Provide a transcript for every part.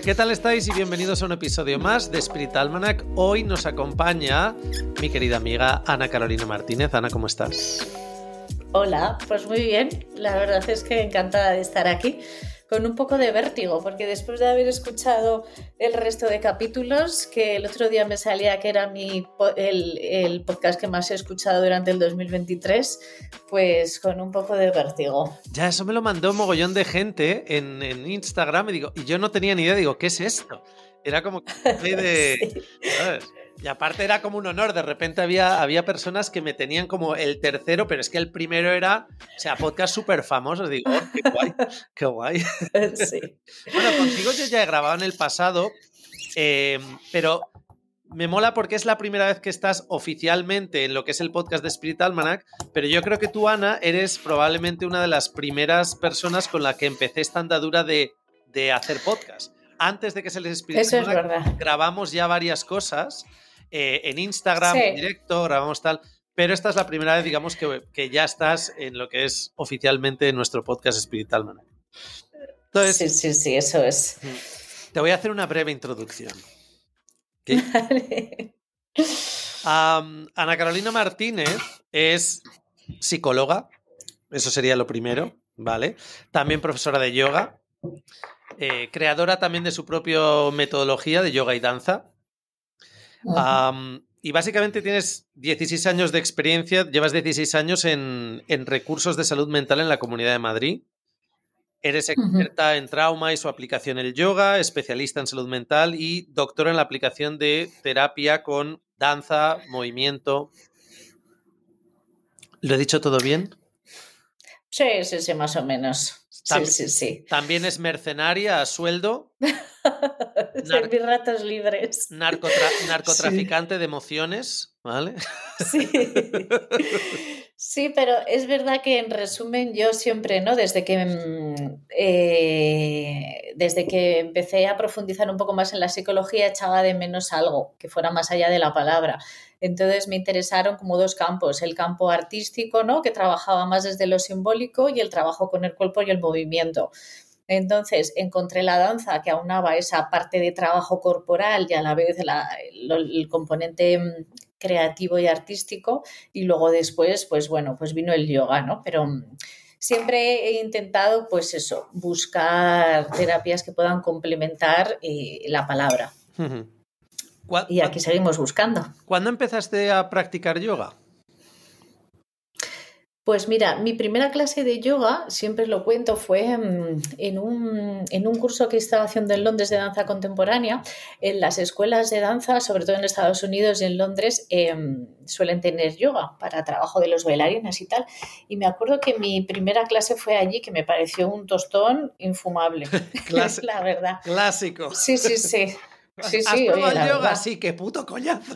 ¿Qué tal estáis? Y bienvenidos a un episodio más de Spirit Almanac. Hoy nos acompaña mi querida amiga Ana Carolina Martínez. Ana, ¿cómo estás? Hola, pues muy bien. La verdad es que encantada de estar aquí, con un poco de vértigo, porque después de haber escuchado el resto de capítulos, que el otro día me salía que era el podcast que más he escuchado durante el 2023, pues con un poco de vértigo. Ya, eso me lo mandó un mogollón de gente en Instagram y yo no tenía ni idea, digo, ¿qué es esto? Era como Sí. ¿sabes? Y aparte era como un honor, de repente había personas que me tenían como el tercero, pero es que el primero era, o sea, podcast súper famosos. Digo, oh, qué guay, qué guay. Sí. Bueno, contigo yo ya he grabado en el pasado, pero me mola porque es la primera vez que estás oficialmente en lo que es el podcast de Spirit Almanac, pero yo creo que tú, Ana, eres probablemente una de las primeras personas con la que empecé esta andadura de hacer podcast. Antes de que se les Spirit Eso es Almanac, verdad. grabamos ya varias cosas en Instagram, en Sí. directo, grabamos tal, pero esta es la primera vez, digamos, que ya estás en lo que es oficialmente nuestro podcast Spirit Almanac. Entonces, Sí, eso es. te voy a hacer una breve introducción. ¿Okay? Vale. Ana Carolina Martínez es psicóloga, eso sería lo primero, ¿vale? También profesora de yoga, creadora también de su propia metodología de yoga y danza. Y básicamente tienes 16 años de experiencia, llevas 16 años en recursos de salud mental en la Comunidad de Madrid. Eres experta en trauma y su aplicación en el yoga, especialista en salud mental y doctora en la aplicación de terapia con danza, movimiento. ¿Lo he dicho todo bien? Sí, más o menos. Sí. También es mercenaria a sueldo. En mis ratos libres. Narcotraficante Sí. de emociones, ¿vale? Sí. Sí, pero es verdad que en resumen yo siempre, ¿no? Desde que empecé a profundizar un poco más en la psicología, echaba de menos algo que fuera más allá de la palabra. Entonces me interesaron como dos campos, el campo artístico, ¿no? Que trabajaba más desde lo simbólico y el trabajo con el cuerpo y el movimiento. Entonces encontré la danza que aunaba esa parte de trabajo corporal y a la vez el componente creativo y artístico, y luego después, pues bueno, pues vino el yoga, ¿no? Pero siempre he intentado, pues eso, buscar terapias que puedan complementar la palabra. Y aquí seguimos buscando. ¿Cuándo empezaste a practicar yoga? Pues mira, mi primera clase de yoga, siempre lo cuento, fue en un curso que estaba haciendo en Londres de danza contemporánea. En las escuelas de danza, sobre todo en Estados Unidos y en Londres, suelen tener yoga para trabajo de los bailarines y tal. Y me acuerdo que mi primera clase fue allí, que me pareció un tostón infumable, la verdad. Clásico. Sí. ¿Has probado el yoga? Sí, qué puto coñazo.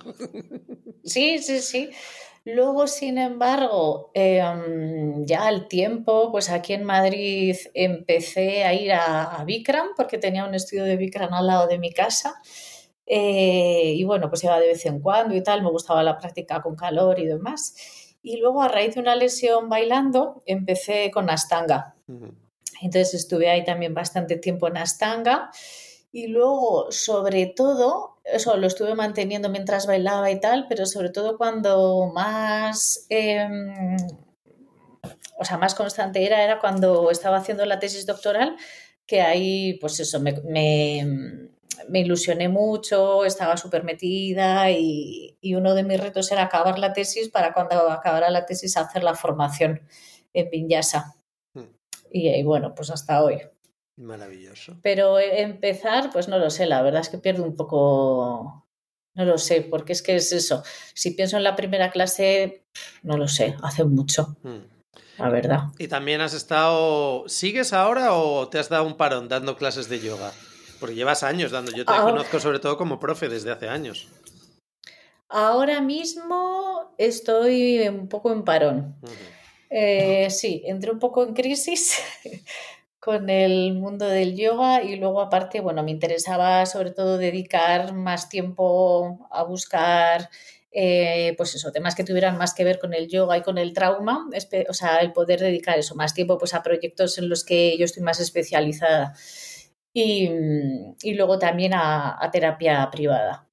Sí. Luego, sin embargo, ya al tiempo, pues aquí en Madrid empecé a ir a Bikram, porque tenía un estudio de Bikram al lado de mi casa. Y bueno, pues iba de vez en cuando y tal, me gustaba la práctica con calor y demás. Y luego, a raíz de una lesión bailando, empecé con Ashtanga. Entonces estuve ahí también bastante tiempo en Ashtanga. Y luego, sobre todo, eso lo estuve manteniendo mientras bailaba y tal, pero sobre todo cuando más, más constante era cuando estaba haciendo la tesis doctoral, que ahí, pues eso, me ilusioné mucho, estaba súper metida y uno de mis retos era acabar la tesis para cuando acabara la tesis hacer la formación en Vinyasa. Y bueno, pues hasta hoy. Maravilloso. Pero empezar, pues no lo sé, la verdad es que pierdo un poco, no lo sé, porque es que es eso. Si pienso en la primera clase, no lo sé, hace mucho, la verdad. ¿Y también sigues ahora o te has dado un parón dando clases de yoga? Porque llevas años dando, yo te conozco sobre todo como profe desde hace años. Ahora mismo estoy un poco en parón. Sí, entré un poco en crisis con el mundo del yoga y luego aparte, bueno, me interesaba sobre todo dedicar más tiempo a buscar, pues eso, temas que tuvieran más que ver con el yoga y con el trauma, o sea, el poder dedicar eso, más tiempo pues a proyectos en los que yo estoy más especializada. y luego también a terapia privada.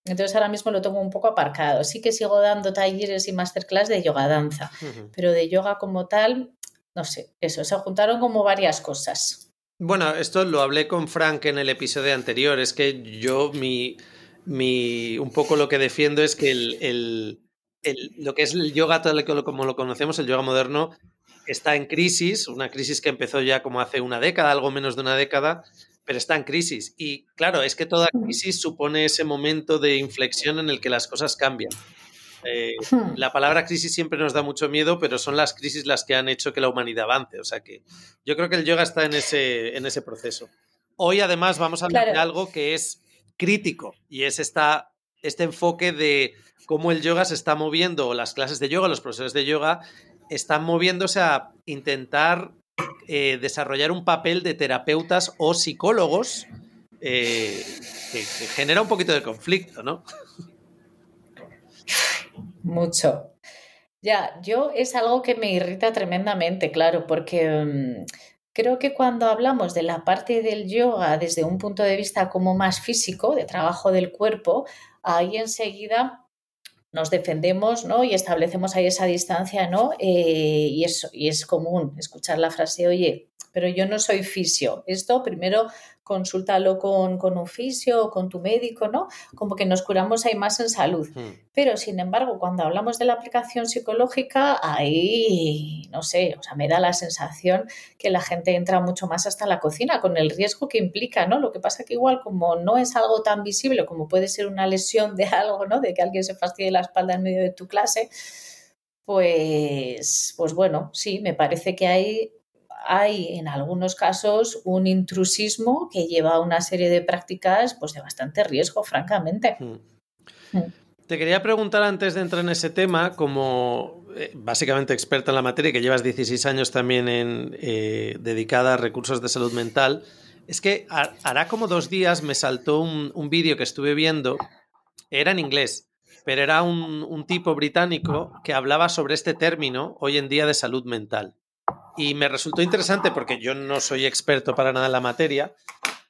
Entonces ahora mismo lo tengo un poco aparcado. Sí que sigo dando talleres y masterclass de yoga danza, pero de yoga como tal, no sé, eso, se juntaron como varias cosas. Bueno, esto lo hablé con Frank en el episodio anterior. Es que yo un poco lo que defiendo es que lo que es el yoga tal como lo conocemos, el yoga moderno, está en crisis, una crisis que empezó ya como hace una década, algo menos de una década, pero está en crisis. Y claro, es que toda crisis supone ese momento de inflexión en el que las cosas cambian. La palabra crisis siempre nos da mucho miedo, pero son las crisis las que han hecho que la humanidad avance. O sea que yo creo que el yoga está en ese proceso. Hoy además vamos a hablar de algo que es crítico y es este enfoque de cómo el yoga se está moviendo, o las clases de yoga, los profesores de yoga están moviéndose a intentar desarrollar un papel de terapeutas o psicólogos que genera un poquito de conflicto, ¿no? Mucho. Ya, yo es algo que me irrita tremendamente, claro, porque creo que cuando hablamos de la parte del yoga desde un punto de vista como más físico, de trabajo del cuerpo, ahí enseguida nos defendemos, ¿no? Y establecemos ahí esa distancia, ¿no? Y es común escuchar la frase, oye, pero yo no soy fisio. Esto primero consúltalo con un fisio o con tu médico, ¿no? Como que nos curamos ahí más en salud. Pero, sin embargo, cuando hablamos de la aplicación psicológica, ahí, no sé, o sea, me da la sensación que la gente entra mucho más hasta la cocina, con el riesgo que implica, ¿no? Lo que pasa que igual como no es algo tan visible como puede ser una lesión de algo, ¿no? De que alguien se fastidie la espalda en medio de tu clase, pues bueno, sí, me parece que hay en algunos casos un intrusismo que lleva a una serie de prácticas pues de bastante riesgo, francamente. Te quería preguntar antes de entrar en ese tema, como básicamente experta en la materia, que llevas 16 años también dedicada a recursos de salud mental, es que hará como 2 días me saltó un vídeo que estuve viendo, era en inglés, pero era un tipo británico que hablaba sobre este término hoy en día de salud mental. Y me resultó interesante porque yo no soy experto para nada en la materia,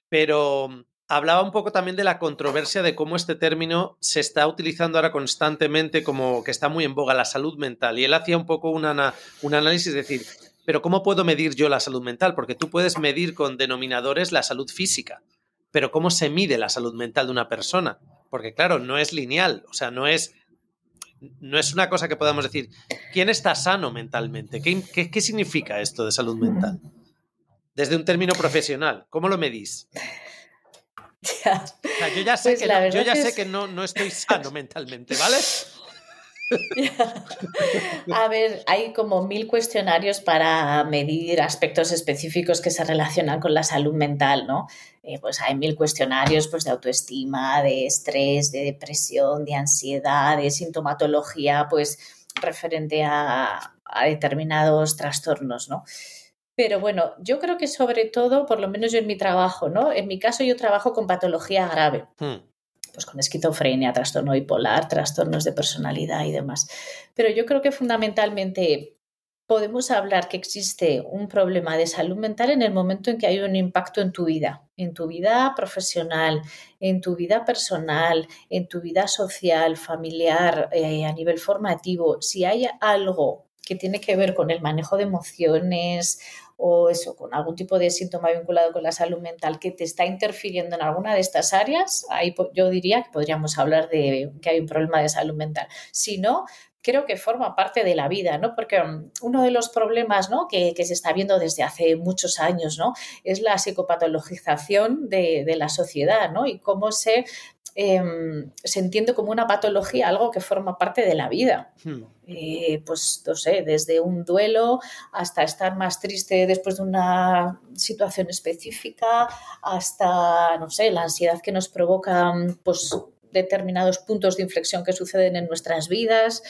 pero hablaba un poco también de la controversia de cómo este término se está utilizando ahora constantemente, como que está muy en boga, la salud mental. Y él hacía un poco un análisis, de decir, pero ¿cómo puedo medir yo la salud mental? Porque tú puedes medir con denominadores la salud física, pero ¿cómo se mide la salud mental de una persona? Porque claro, no es lineal, o sea, no es una cosa que podamos decir, ¿quién está sano mentalmente? ¿Qué significa esto de salud mental? Desde un término profesional, ¿cómo lo medís? Ya. O sea, yo ya sé, pues que no estoy sano mentalmente, ¿vale? A ver, hay como 1000 cuestionarios para medir aspectos específicos que se relacionan con la salud mental, ¿no? Pues hay 1000 cuestionarios pues, de autoestima, de estrés, de depresión, de ansiedad, de sintomatología, pues referente a determinados trastornos, ¿no? Pero bueno, yo creo que sobre todo, por lo menos yo en mi trabajo, ¿no? En mi caso yo trabajo con patología grave. Pues con esquizofrenia, trastorno bipolar, trastornos de personalidad y demás. Pero yo creo que fundamentalmente podemos hablar que existe un problema de salud mental en el momento en que hay un impacto en tu vida profesional, en tu vida personal, en tu vida social, familiar, a nivel formativo. Si hay algo que tiene que ver con el manejo de emociones o eso, con algún tipo de síntoma vinculado con la salud mental que te está interfiriendo en alguna de estas áreas, ahí yo diría que podríamos hablar de que hay un problema de salud mental. Si no, creo que forma parte de la vida, ¿no? Porque uno de los problemas, ¿no? que se está viendo desde hace muchos años, ¿no? Es la psicopatologización de la sociedad, ¿no? Y cómo se entiende como una patología, algo que forma parte de la vida. Pues no sé, desde un duelo hasta estar más triste después de una situación específica, hasta, no sé, la ansiedad que nos provoca pues determinados puntos de inflexión que suceden en nuestras vidas.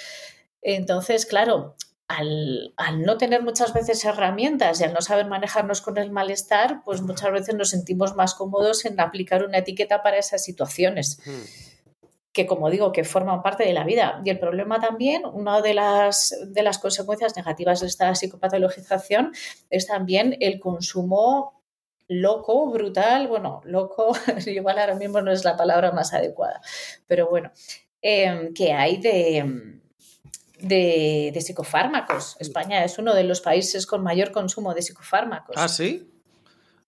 Entonces, claro, al no tener muchas veces herramientas y al no saber manejarnos con el malestar, pues muchas veces nos sentimos más cómodos en aplicar una etiqueta para esas situaciones. Que, como digo, que forman parte de la vida. Y el problema también, una de las consecuencias negativas de esta psicopatologización es también el consumo loco, brutal, bueno, loco, igual ahora mismo no es la palabra más adecuada, pero bueno, que hay de psicofármacos. España es uno de los países con mayor consumo de ¿Ah, psicofármacos. sí?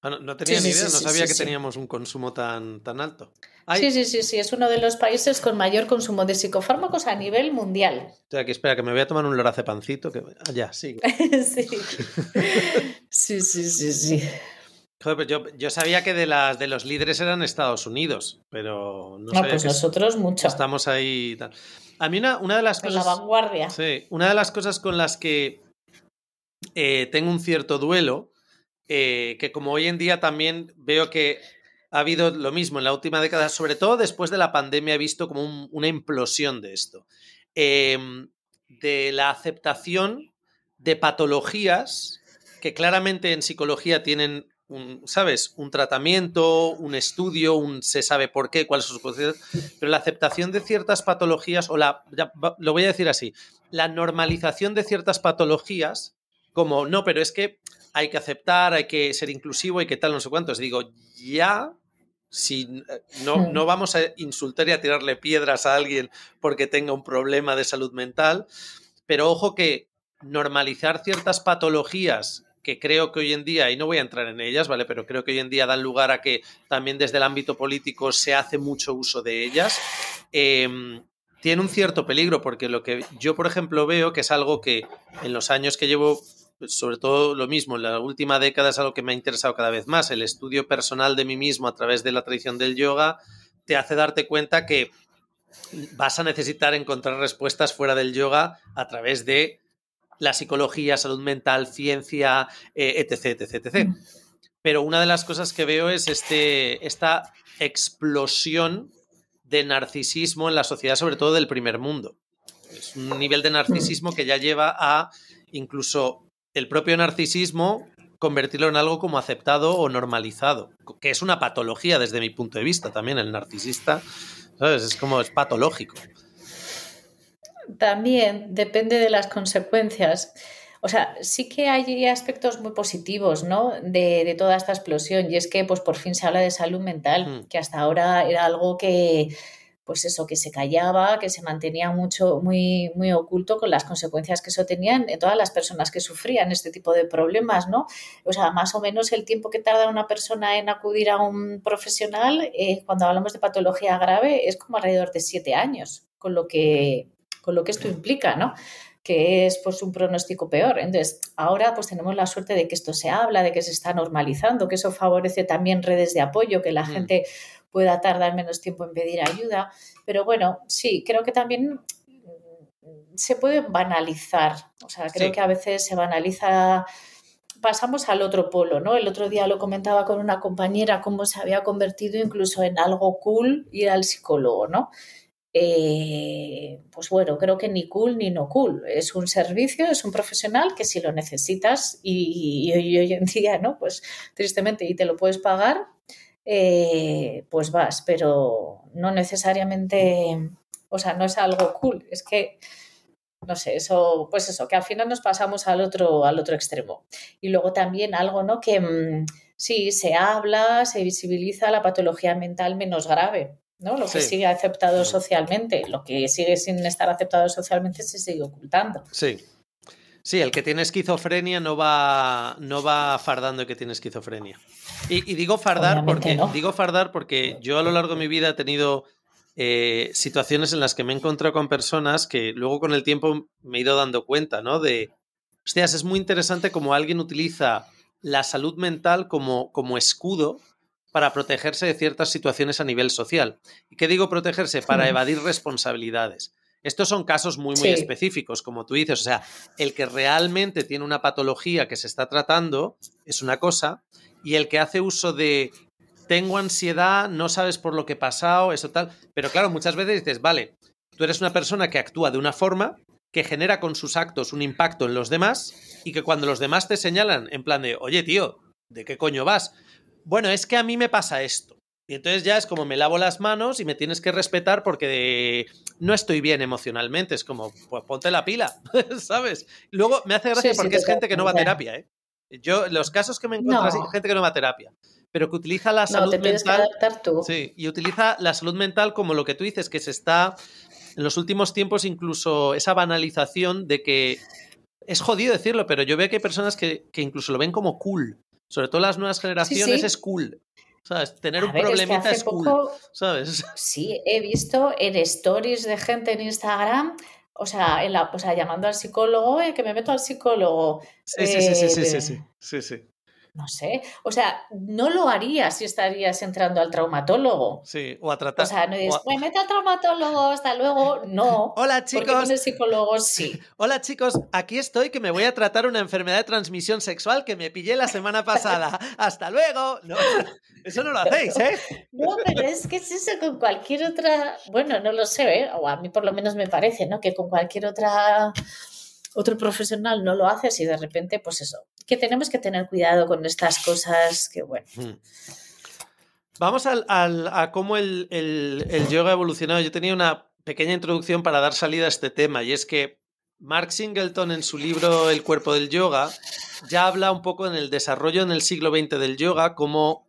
Ah, no Sí, tenía ni sí, idea, sí, no sí, sabía sí, que sí. teníamos un consumo tan alto. Sí, Ay, sí, sí, sí, es uno de los países con mayor consumo de psicofármacos a nivel mundial. estoy aquí, espera, que me voy a tomar un lorazepancito. Ya, sigue. Sí, sí, sí, sí, sí. Joder, pues yo sabía que de los líderes eran Estados Unidos, pero no No, sabía pues que nosotros mucho. estamos ahí y tal. A mí una de las En la cosas, vanguardia. sí, una de las cosas con las que tengo un cierto duelo, que como hoy en día también veo que ha habido lo mismo en la última década, sobre todo después de la pandemia he visto como una implosión de esto, eh, de la aceptación de patologías que claramente en psicología tienen ¿sabes? Un tratamiento, un estudio, se sabe por qué, cuáles son sus consecuencias, pero la aceptación de ciertas patologías, lo voy a decir así, la normalización de ciertas patologías, como, no, pero es que hay que aceptar, hay que ser inclusivo, hay que tal, no sé cuántos. Digo, ya, si no vamos a insultar y a tirarle piedras a alguien porque tenga un problema de salud mental, pero ojo que normalizar ciertas patologías que creo que hoy en día, y no voy a entrar en ellas, ¿vale? Pero creo que hoy en día dan lugar a que también desde el ámbito político se hace mucho uso de ellas, tiene un cierto peligro, porque lo que yo, por ejemplo, veo, que es algo que en los años que llevo, sobre todo lo mismo, en la última década es algo que me ha interesado cada vez más, el estudio personal de mí mismo a través de la tradición del yoga, te hace darte cuenta que vas a necesitar encontrar respuestas fuera del yoga a través de la psicología, salud mental, ciencia, etc, etc, etc. Pero una de las cosas que veo es esta explosión de narcisismo en la sociedad, sobre todo del primer mundo. Es un nivel de narcisismo que ya lleva a incluso el propio narcisismo convertirlo en algo como aceptado o normalizado, que es una patología desde mi punto de vista también, el narcisista, ¿sabes? Es patológico. También depende de las consecuencias. O sea, sí que hay aspectos muy positivos, ¿no? De toda esta explosión. Y es que, pues, por fin se habla de salud mental, que hasta ahora era algo que, pues eso, que se callaba, que se mantenía muy, muy oculto con las consecuencias que eso tenían en todas las personas que sufrían este tipo de problemas, ¿no? O sea, más o menos el tiempo que tarda una persona en acudir a un profesional, cuando hablamos de patología grave, es como alrededor de 7 años, con lo que esto implica, ¿no? Que es pues un pronóstico peor. Entonces, ahora pues tenemos la suerte de que esto se habla, de que se está normalizando, que eso favorece también redes de apoyo, que la gente pueda tardar menos tiempo en pedir ayuda. Pero bueno, sí, creo que también se puede banalizar. O sea, creo que a veces se banaliza. Pasamos al otro polo, ¿no? El otro día lo comentaba con una compañera cómo se había convertido incluso en algo cool ir al psicólogo, ¿no? Pues bueno, creo que ni cool ni no cool. Es un servicio, es un profesional que si lo necesitas y hoy en día, ¿no? Pues tristemente y te lo puedes pagar, pues vas, pero no necesariamente, o sea, no es algo cool. Es que, no sé, eso, pues eso, que al final nos pasamos al otro extremo. Y luego también algo, ¿no? Que sí, se habla, se visibiliza la patología mental menos grave, ¿no? Lo que sigue aceptado socialmente, lo que sigue sin estar aceptado socialmente se sigue ocultando. Sí. Sí, el que tiene esquizofrenia no va fardando que tiene esquizofrenia. Y digo fardar porque yo a lo largo de mi vida he tenido situaciones en las que me he encontrado con personas que luego con el tiempo me he ido dando cuenta, ¿no? Hostias, es muy interesante cómo alguien utiliza la salud mental como escudo para protegerse de ciertas situaciones a nivel social. ¿Y qué digo protegerse? Para evadir responsabilidades. Estos son casos muy, muy específicos, como tú dices. O sea, el que realmente tiene una patología que se está tratando es una cosa, y el que hace uso de tengo ansiedad, no sabes por lo que he pasado, eso tal. Pero claro, muchas veces dices, vale, tú eres una persona que actúa de una forma que genera con sus actos un impacto en los demás y que cuando los demás te señalan en plan de, oye, tío, ¿de qué coño vas? Bueno, es que a mí me pasa esto. Y entonces ya es como me lavo las manos y me tienes que respetar porque no estoy bien emocionalmente. Es como, pues ponte la pila, ¿sabes? Luego me hace gracia porque es gente que no va a terapia, ¿eh? Yo, los casos que me encuentro así, No, gente que no va a terapia, pero que utiliza la no, salud te tienes que mental, adaptar tú. sí, y utiliza la salud mental como lo que tú dices, que se está, en los últimos tiempos, incluso esa banalización de que, es jodido decirlo, pero yo veo que hay personas que incluso lo ven como cool. Sobre todo las nuevas Sí, generaciones es sí. cool. ¿Sabes? Tener A un ver, es que problemita hace es cool. poco, ¿Sabes? sí, he visto en stories de gente en Instagram, o sea, o sea, llamando al psicólogo, que me meto al psicólogo. Sí, sí, sí, sí, sí, sí, Eh, sí, sí, sí. no sé, o sea, no lo harías si estarías entrando al traumatólogo. Sí, o a O tratar. sea, no dices, me meto al traumatólogo, hasta luego. No, Hola porque con chicos, el psicólogo sí. hola chicos, aquí estoy que me voy a tratar una enfermedad de transmisión sexual que me pillé la semana pasada. Hasta luego. No, eso no lo hacéis, ¿eh? No, pero es que es eso con cualquier otra, bueno, no lo sé, ¿eh? O a mí por lo menos me parece, ¿no? Que con cualquier otro profesional no lo haces y de repente, pues eso, que tenemos que tener cuidado con estas cosas que, bueno. Vamos a cómo el yoga ha evolucionado. Yo tenía una pequeña introducción para dar salida a este tema, y es que Mark Singleton, en su libro El cuerpo del yoga, ya habla un poco en el desarrollo en el siglo XX del yoga, como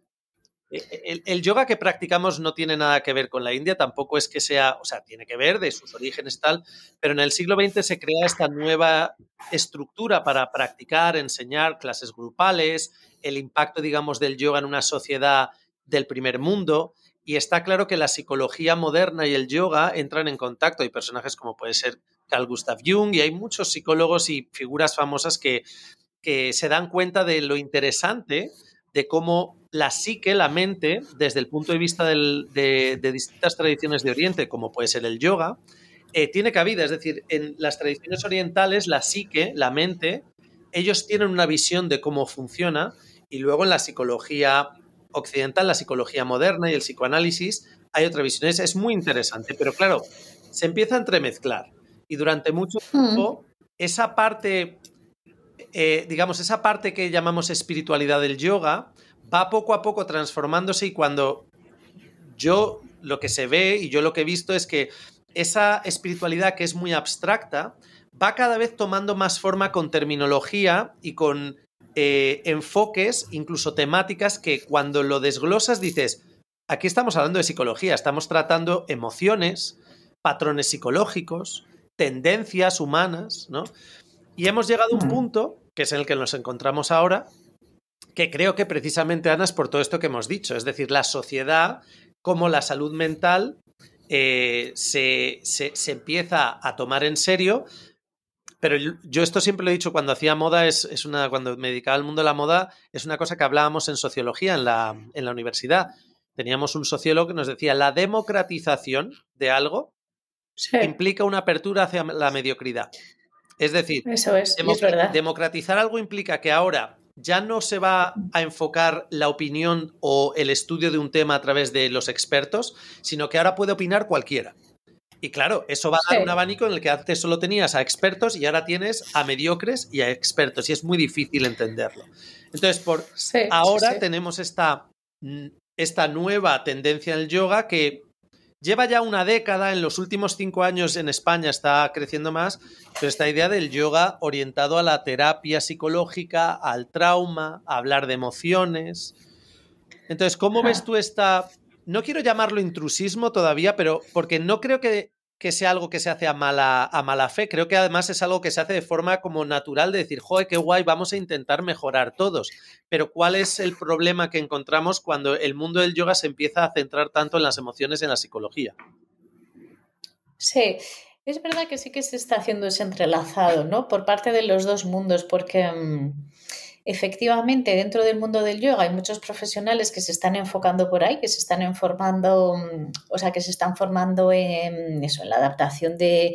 el yoga que practicamos no tiene nada que ver con la India, tampoco es que sea, o sea, tiene que ver de sus orígenes tal, pero en el siglo XX se crea esta nueva estructura para practicar, enseñar clases grupales, el impacto, digamos, del yoga en una sociedad del primer mundo, y está claro que la psicología moderna y el yoga entran en contacto. Hay personajes como puede ser Carl Gustav Jung, y hay muchos psicólogos y figuras famosas que se dan cuenta de lo interesante de cómo la psique, la mente, desde el punto de vista de distintas tradiciones de Oriente, como puede ser el yoga, tiene cabida. Es decir, en las tradiciones orientales, la psique, la mente, ellos tienen una visión de cómo funciona, y luego en la psicología occidental, la psicología moderna y el psicoanálisis, hay otra visión. Es muy interesante, pero claro, se empieza a entremezclar, y durante mucho Mm. tiempo esa parte, digamos, esa parte que llamamos espiritualidad del yoga va poco a poco transformándose, y cuando yo lo que se ve y yo lo que he visto es que esa espiritualidad, que es muy abstracta, va cada vez tomando más forma con terminología y con enfoques, incluso temáticas, que cuando lo desglosas dices, aquí estamos hablando de psicología, estamos tratando emociones, patrones psicológicos, tendencias humanas, ¿no? Y hemos llegado a un Mm. punto, que es en el que nos encontramos ahora, que creo que precisamente, Ana, es por todo esto que hemos dicho. Es decir, la sociedad, como la salud mental, se empieza a tomar en serio. Pero yo esto siempre lo he dicho cuando hacía moda, cuando me dedicaba al mundo de la moda, es una cosa que hablábamos en sociología en la universidad. Teníamos un sociólogo que nos decía, la democratización de algo Sí, implica una apertura hacia la mediocridad. Es decir, eso es, y es verdad. democratizar algo implica que ahora ya no se va a enfocar la opinión o el estudio de un tema a través de los expertos, sino que ahora puede opinar cualquiera. Y claro, eso va a dar un Sí, abanico en el que antes solo tenías a expertos y ahora tienes a mediocres y a expertos, y es muy difícil entenderlo. Entonces, sí, sí, ahora sí. tenemos esta nueva tendencia en el yoga que lleva ya una década. En los últimos 5 años en España está creciendo más, pero esta idea del yoga orientado a la terapia psicológica, al trauma, a hablar de emociones. Entonces, ¿cómo ves Ja. tú esta? No quiero llamarlo intrusismo todavía, pero porque no creo que sea algo que se hace a mala fe. Creo que además es algo que se hace de forma como natural, de decir, joder, qué guay, vamos a intentar mejorar todos. Pero ¿cuál es el problema que encontramos cuando el mundo del yoga se empieza a centrar tanto en las emociones y en la psicología? Sí, es verdad que sí que se está haciendo ese entrelazado, ¿no? Por parte de los dos mundos, porque efectivamente dentro del mundo del yoga hay muchos profesionales que se están enfocando por ahí, que se están informando, o sea, que se están formando en eso, en la adaptación del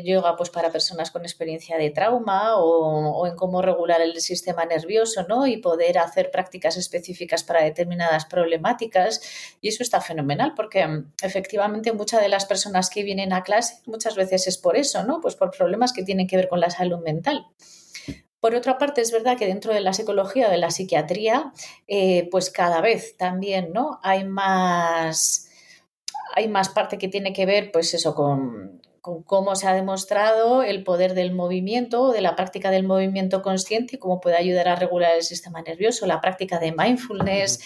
yoga pues para personas con experiencia de trauma o en cómo regular el sistema nervioso, ¿no? Y poder hacer prácticas específicas para determinadas problemáticas. Y eso está fenomenal porque efectivamente muchas de las personas que vienen a clase muchas veces es por eso, ¿no? Pues por problemas que tienen que ver con la salud mental. Por otra parte, es verdad que dentro de la psicología, de la psiquiatría, pues cada vez también, ¿no? Hay más parte que tiene que ver, pues eso, con cómo se ha demostrado el poder del movimiento o de la práctica del movimiento consciente y cómo puede ayudar a regular el sistema nervioso, la práctica de mindfulness.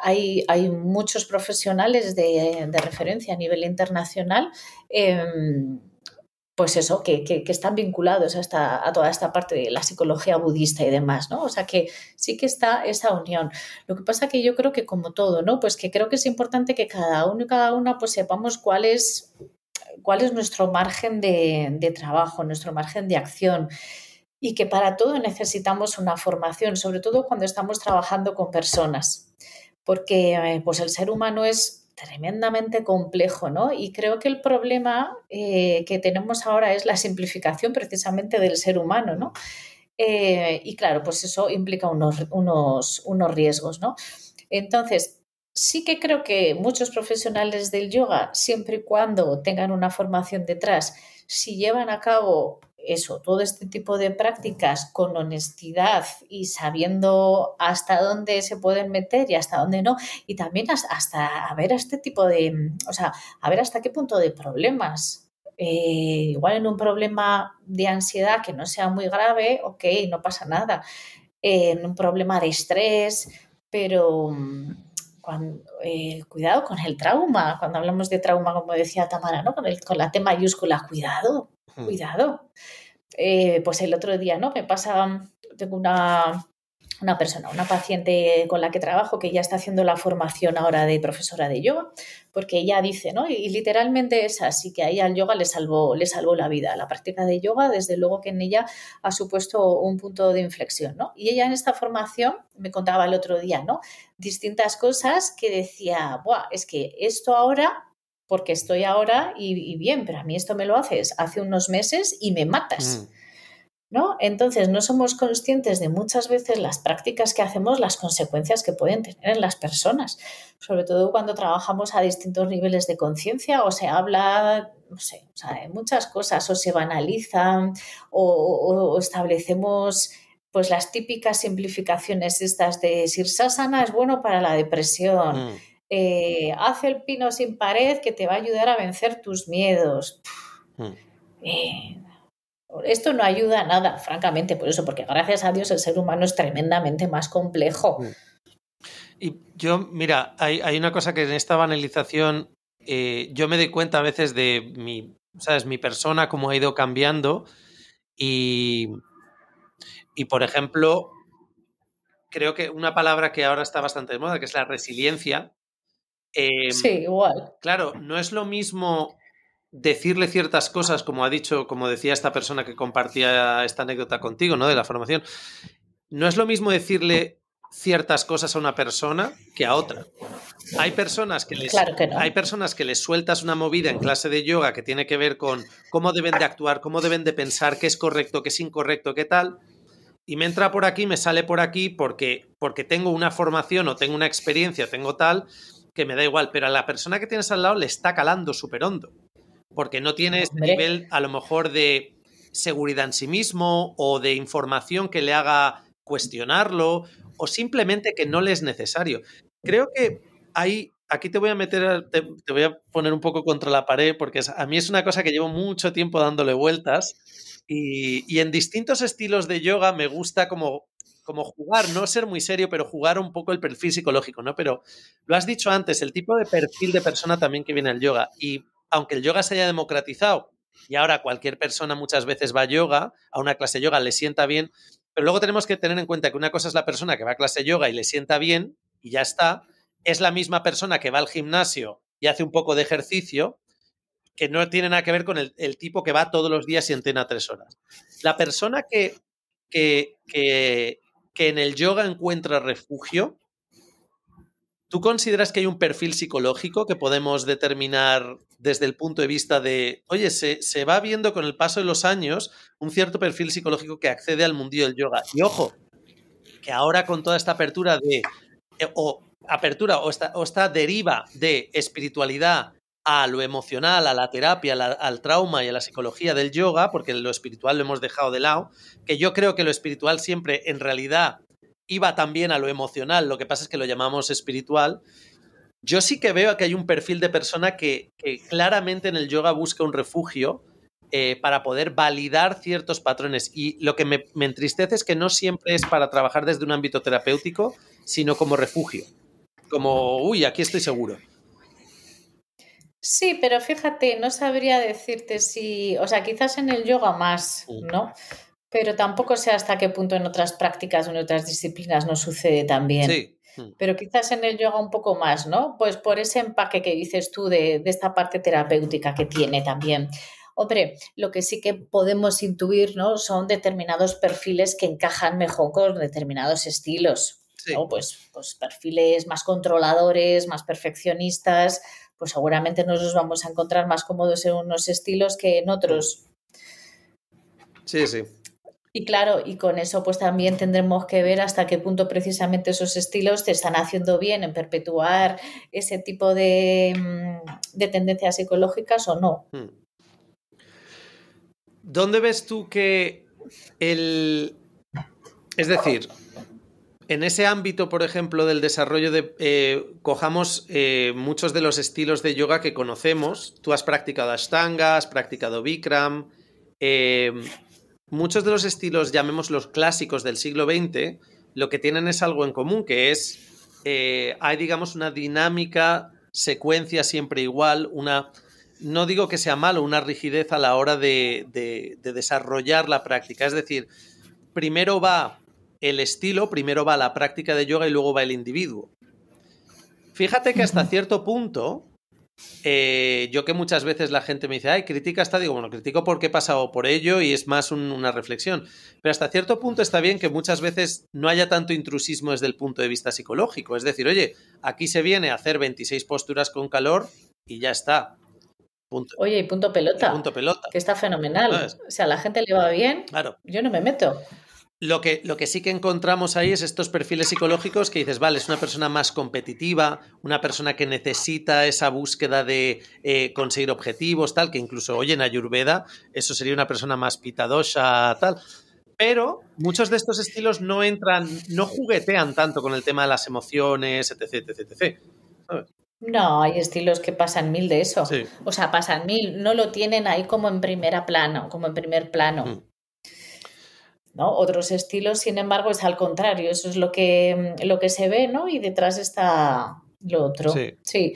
Hay muchos profesionales de referencia a nivel internacional, pues eso, que están vinculados a toda esta parte de la psicología budista y demás, ¿no? O sea que sí que está esa unión. Lo que pasa que yo creo que como todo, ¿no? Pues que creo que es importante que cada uno y cada una pues sepamos cuál es nuestro margen de trabajo, nuestro margen de acción, y que para todo necesitamos una formación, sobre todo cuando estamos trabajando con personas, porque pues el ser humano es tremendamente complejo, ¿no? Y creo que el problema que tenemos ahora es la simplificación precisamente del ser humano, ¿no? Y claro, pues eso implica unos riesgos, ¿no? Entonces, sí que creo que muchos profesionales del yoga, siempre y cuando tengan una formación detrás, si llevan a cabo eso, todo este tipo de prácticas con honestidad y sabiendo hasta dónde se pueden meter y hasta dónde no, y también hasta a ver este tipo de, o sea, a ver hasta qué punto de problemas. Igual en un problema de ansiedad que no sea muy grave, ok, no pasa nada. En un problema de estrés, pero cuidado con el trauma. Cuando hablamos de trauma, como decía Tamara, ¿no? Con la T mayúscula, cuidado, cuidado. Pues el otro día, ¿no? Tengo una persona, una paciente con la que trabajo, que ya está haciendo la formación ahora de profesora de yoga, porque ella dice, ¿no? Y literalmente es así, que a ella el yoga le salvó la vida. La práctica de yoga, desde luego que en ella ha supuesto un punto de inflexión, ¿no? Y ella en esta formación me contaba el otro día, ¿no? Distintas cosas que decía, buah, es que esto ahora, porque estoy ahora y bien, pero a mí esto me lo haces hace unos meses y me matas. ¿No? Entonces, no somos conscientes de muchas veces las prácticas que hacemos, las consecuencias que pueden tener en las personas, sobre todo cuando trabajamos a distintos niveles de conciencia o se habla, no sé, o sea, de muchas cosas, o se banalizan o establecemos pues las típicas simplificaciones estas de Sirsasana es bueno para la depresión, haz el pino sin pared que te va a ayudar a vencer tus miedos. Esto no ayuda a nada, francamente, por eso, porque gracias a Dios el ser humano es tremendamente más complejo. Y yo, mira, hay una cosa que en esta banalización yo me doy cuenta a veces de mi persona, cómo ha ido cambiando y por ejemplo, creo que una palabra que ahora está bastante de moda, que es la resiliencia. Sí, igual. Claro, no es lo mismo decirle ciertas cosas, como decía esta persona que compartía esta anécdota contigo, ¿no? De la formación. No es lo mismo decirle ciertas cosas a una persona que a otra. Hay personas que hay personas que les sueltas una movida en clase de yoga que tiene que ver con cómo deben de actuar, cómo deben de pensar, qué es correcto, qué es incorrecto, qué tal. Y me entra por aquí, me sale por aquí porque tengo una formación o tengo una experiencia, tengo tal, que me da igual. Pero a la persona que tienes al lado le está calando súper hondo. Porque no tiene este nivel, a lo mejor, de seguridad en sí mismo o de información que le haga cuestionarlo o simplemente que no le es necesario. Creo que aquí te voy a poner un poco contra la pared porque a mí es una cosa que llevo mucho tiempo dándole vueltas y en distintos estilos de yoga me gusta como jugar, no ser muy serio, pero jugar un poco el perfil psicológico, ¿no? Pero lo has dicho antes, el tipo de perfil de persona también que viene al yoga. Y aunque el yoga se haya democratizado y ahora cualquier persona muchas veces va a yoga, a una clase de yoga le sienta bien, pero luego tenemos que tener en cuenta que una cosa es la persona que va a clase de yoga y le sienta bien y ya está, es la misma persona que va al gimnasio y hace un poco de ejercicio, que no tiene nada que ver con el tipo que va todos los días y entrena 3 horas. La persona que en el yoga encuentra refugio, ¿tú consideras que hay un perfil psicológico que podemos determinar desde el punto de vista de, oye, se va viendo con el paso de los años un cierto perfil psicológico que accede al mundillo del yoga? Y ojo, que ahora con toda esta apertura o esta deriva de espiritualidad a lo emocional, a la terapia, al trauma y a la psicología del yoga, porque lo espiritual lo hemos dejado de lado, que yo creo que lo espiritual siempre en realidad iba también a lo emocional, lo que pasa es que lo llamamos espiritual. Yo sí que veo que hay un perfil de persona que claramente en el yoga busca un refugio para poder validar ciertos patrones. Y lo que me entristece es que no siempre es para trabajar desde un ámbito terapéutico, sino como refugio. Como, uy, aquí estoy seguro. Sí, pero fíjate, no sabría decirte si, o sea, quizás en el yoga más, ¿no? Pero tampoco sé hasta qué punto en otras prácticas o en otras disciplinas no sucede también. Sí. Pero quizás en el yoga un poco más, ¿no? Pues por ese empaque que dices tú de esta parte terapéutica que tiene también. Hombre, lo que sí que podemos intuir, ¿no? Son determinados perfiles que encajan mejor con determinados estilos, Sí. ¿no? Pues perfiles más controladores, más perfeccionistas, pues seguramente nos los vamos a encontrar más cómodos en unos estilos que en otros. Sí, sí. Y claro, y con eso pues también tendremos que ver hasta qué punto precisamente esos estilos te están haciendo bien en perpetuar ese tipo de tendencias psicológicas o no. ¿Dónde ves tú que es decir, en ese ámbito, por ejemplo, del desarrollo cojamos muchos de los estilos de yoga que conocemos? Tú has practicado Ashtanga, has practicado Bikram. Muchos de los estilos, llamémoslos clásicos del siglo XX, lo que tienen es algo en común, que es, hay, digamos, una dinámica, secuencia siempre igual, no digo que sea malo, una rigidez a la hora de desarrollar la práctica. Es decir, primero va el estilo, primero va la práctica de yoga y luego va el individuo. Fíjate que hasta cierto punto, yo que muchas veces la gente me dice, ay, critica esta, digo, bueno, critico porque he pasado por ello y es más una reflexión. Pero hasta cierto punto está bien que muchas veces no haya tanto intrusismo desde el punto de vista psicológico. Es decir, oye, aquí se viene a hacer 26 posturas con calor y ya está. Punto. Oye, y punto pelota, punto pelota. que está fenomenal. ¿Sabes? O sea, a la gente le va bien, claro. Yo no me meto. Lo que sí que encontramos ahí es estos perfiles psicológicos que dices, vale, es una persona más competitiva, una persona que necesita esa búsqueda de conseguir objetivos, tal, que incluso, oye, en Ayurveda eso sería una persona más pitadosha, tal. Pero muchos de estos estilos no juguetean tanto con el tema de las emociones, etc, etc, etc. ¿Sabes? No, hay estilos que pasan mil de eso. Sí. O sea, pasan mil, no lo tienen ahí como en primer plano. ¿No? Otros estilos, sin embargo, es al contrario. Eso es lo que se ve, ¿no? Y detrás está lo otro. Sí.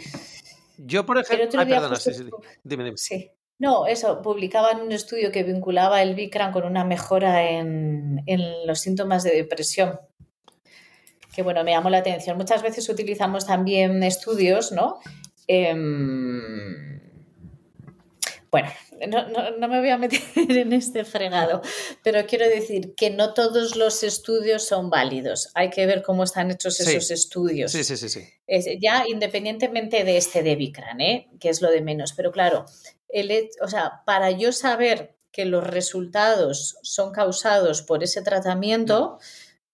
Yo, por ejemplo... El otro día perdona, justo... sí. Dime. Sí. No, eso, publicaban un estudio que vinculaba el Bikram con una mejora en los síntomas de depresión. Que bueno, me llamó la atención. Muchas veces utilizamos también estudios, ¿no? Bueno, no me voy a meter en este fregado, pero quiero decir que no todos los estudios son válidos. Hay que ver cómo están hechos esos estudios. Sí. Ya independientemente de de Bikram, que es lo de menos. Pero claro, para yo saber que los resultados son causados por ese tratamiento,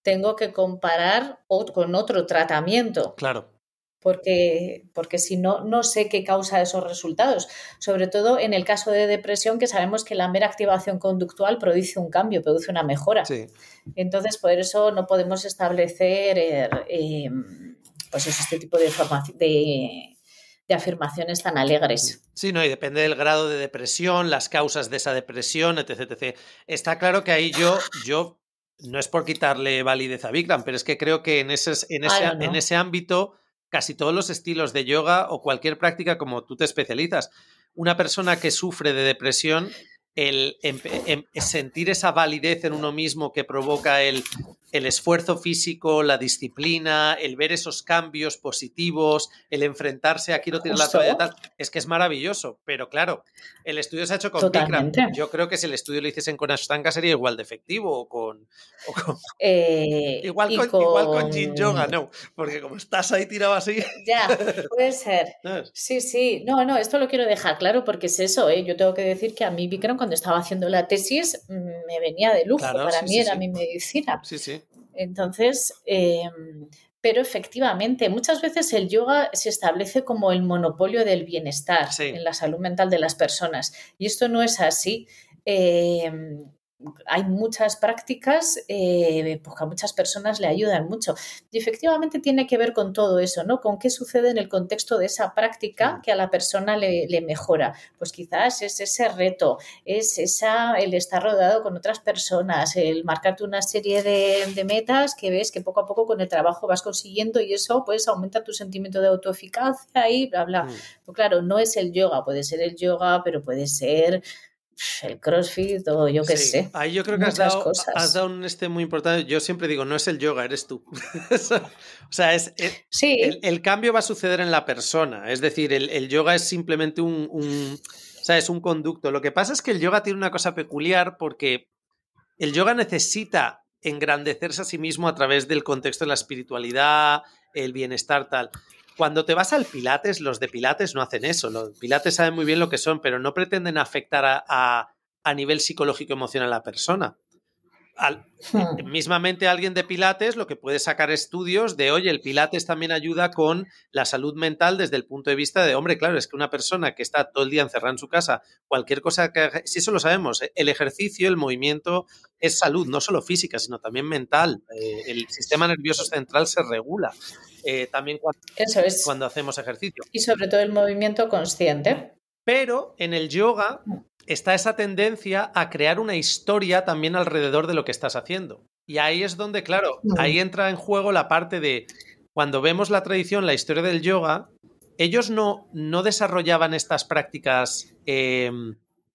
tengo que comparar con otro tratamiento. Claro. Porque si no, no sé qué causa esos resultados. Sobre todo en el caso de depresión, que sabemos que la mera activación conductual produce un cambio, produce una mejora. Sí. Entonces, por eso no podemos establecer pues este tipo de afirmaciones tan alegres. Sí, no, y depende del grado de depresión, las causas de esa depresión, etc, etc. Está claro que ahí yo no es por quitarle validez a Bikram, pero es que creo que en ese ámbito casi todos los estilos de yoga o cualquier práctica como tú te especializas, una persona que sufre de depresión, el sentir esa validez en uno mismo que provoca el esfuerzo físico, la disciplina, el ver esos cambios positivos, el enfrentarse a quiero tirar la toalla, tal, es que es maravilloso. Pero claro, el estudio se ha hecho con Bikram. Yo creo que si el estudio lo hiciesen con Ashtanga sería igual de efectivo igual con Yin Yoga, no, porque como estás ahí tirado así... Ya, puede ser. Sí. No, esto lo quiero dejar claro porque es eso, ¿eh? Yo tengo que decir que a mí Bikram cuando estaba haciendo la tesis me venía de lujo, claro, para mí era mi medicina. Sí. Entonces, pero efectivamente, muchas veces el yoga se establece como el monopolio del bienestar en la salud mental de las personas y esto no es así. hay muchas prácticas pues que a muchas personas le ayudan mucho. Y efectivamente tiene que ver con todo eso, ¿no? Con qué sucede en el contexto de esa práctica que a la persona le mejora. Pues quizás es ese reto, es el estar rodeado con otras personas, el marcarte una serie de metas que ves que poco a poco con el trabajo vas consiguiendo y eso pues aumenta tu sentimiento de autoeficacia y bla, bla. Pues claro, no es el yoga, puede ser el yoga, pero puede ser el CrossFit o yo qué sé, Ahí yo creo que muchas has cosas. dado un muy importante. Yo siempre digo, no es el yoga, eres tú. O sea, Sí, el cambio va a suceder en la persona. Es decir, el yoga es simplemente o sea, es un conducto. Lo que pasa es que el yoga tiene una cosa peculiar porque el yoga necesita engrandecerse a sí mismo a través del contexto de la espiritualidad, el bienestar, tal. Cuando te vas al Pilates, los de Pilates no hacen eso. Los Pilates saben muy bien lo que son, pero no pretenden afectar a nivel psicológico emocional a la persona. Mismamente alguien de Pilates lo que puede sacar estudios de, oye, el Pilates también ayuda con la salud mental desde el punto de vista de, hombre, claro, es que una persona que está todo el día encerrada en su casa, cualquier cosa que haga, si eso lo sabemos, el ejercicio, el movimiento es salud, no solo física, sino también mental. El sistema nervioso central se regula también eso es. cuando hacemos ejercicio. Y sobre todo el movimiento consciente. Pero en el yoga está esa tendencia a crear una historia también alrededor de lo que estás haciendo. Y ahí es donde, claro, ahí entra en juego la parte de cuando vemos la tradición, la historia del yoga, ellos no desarrollaban estas prácticas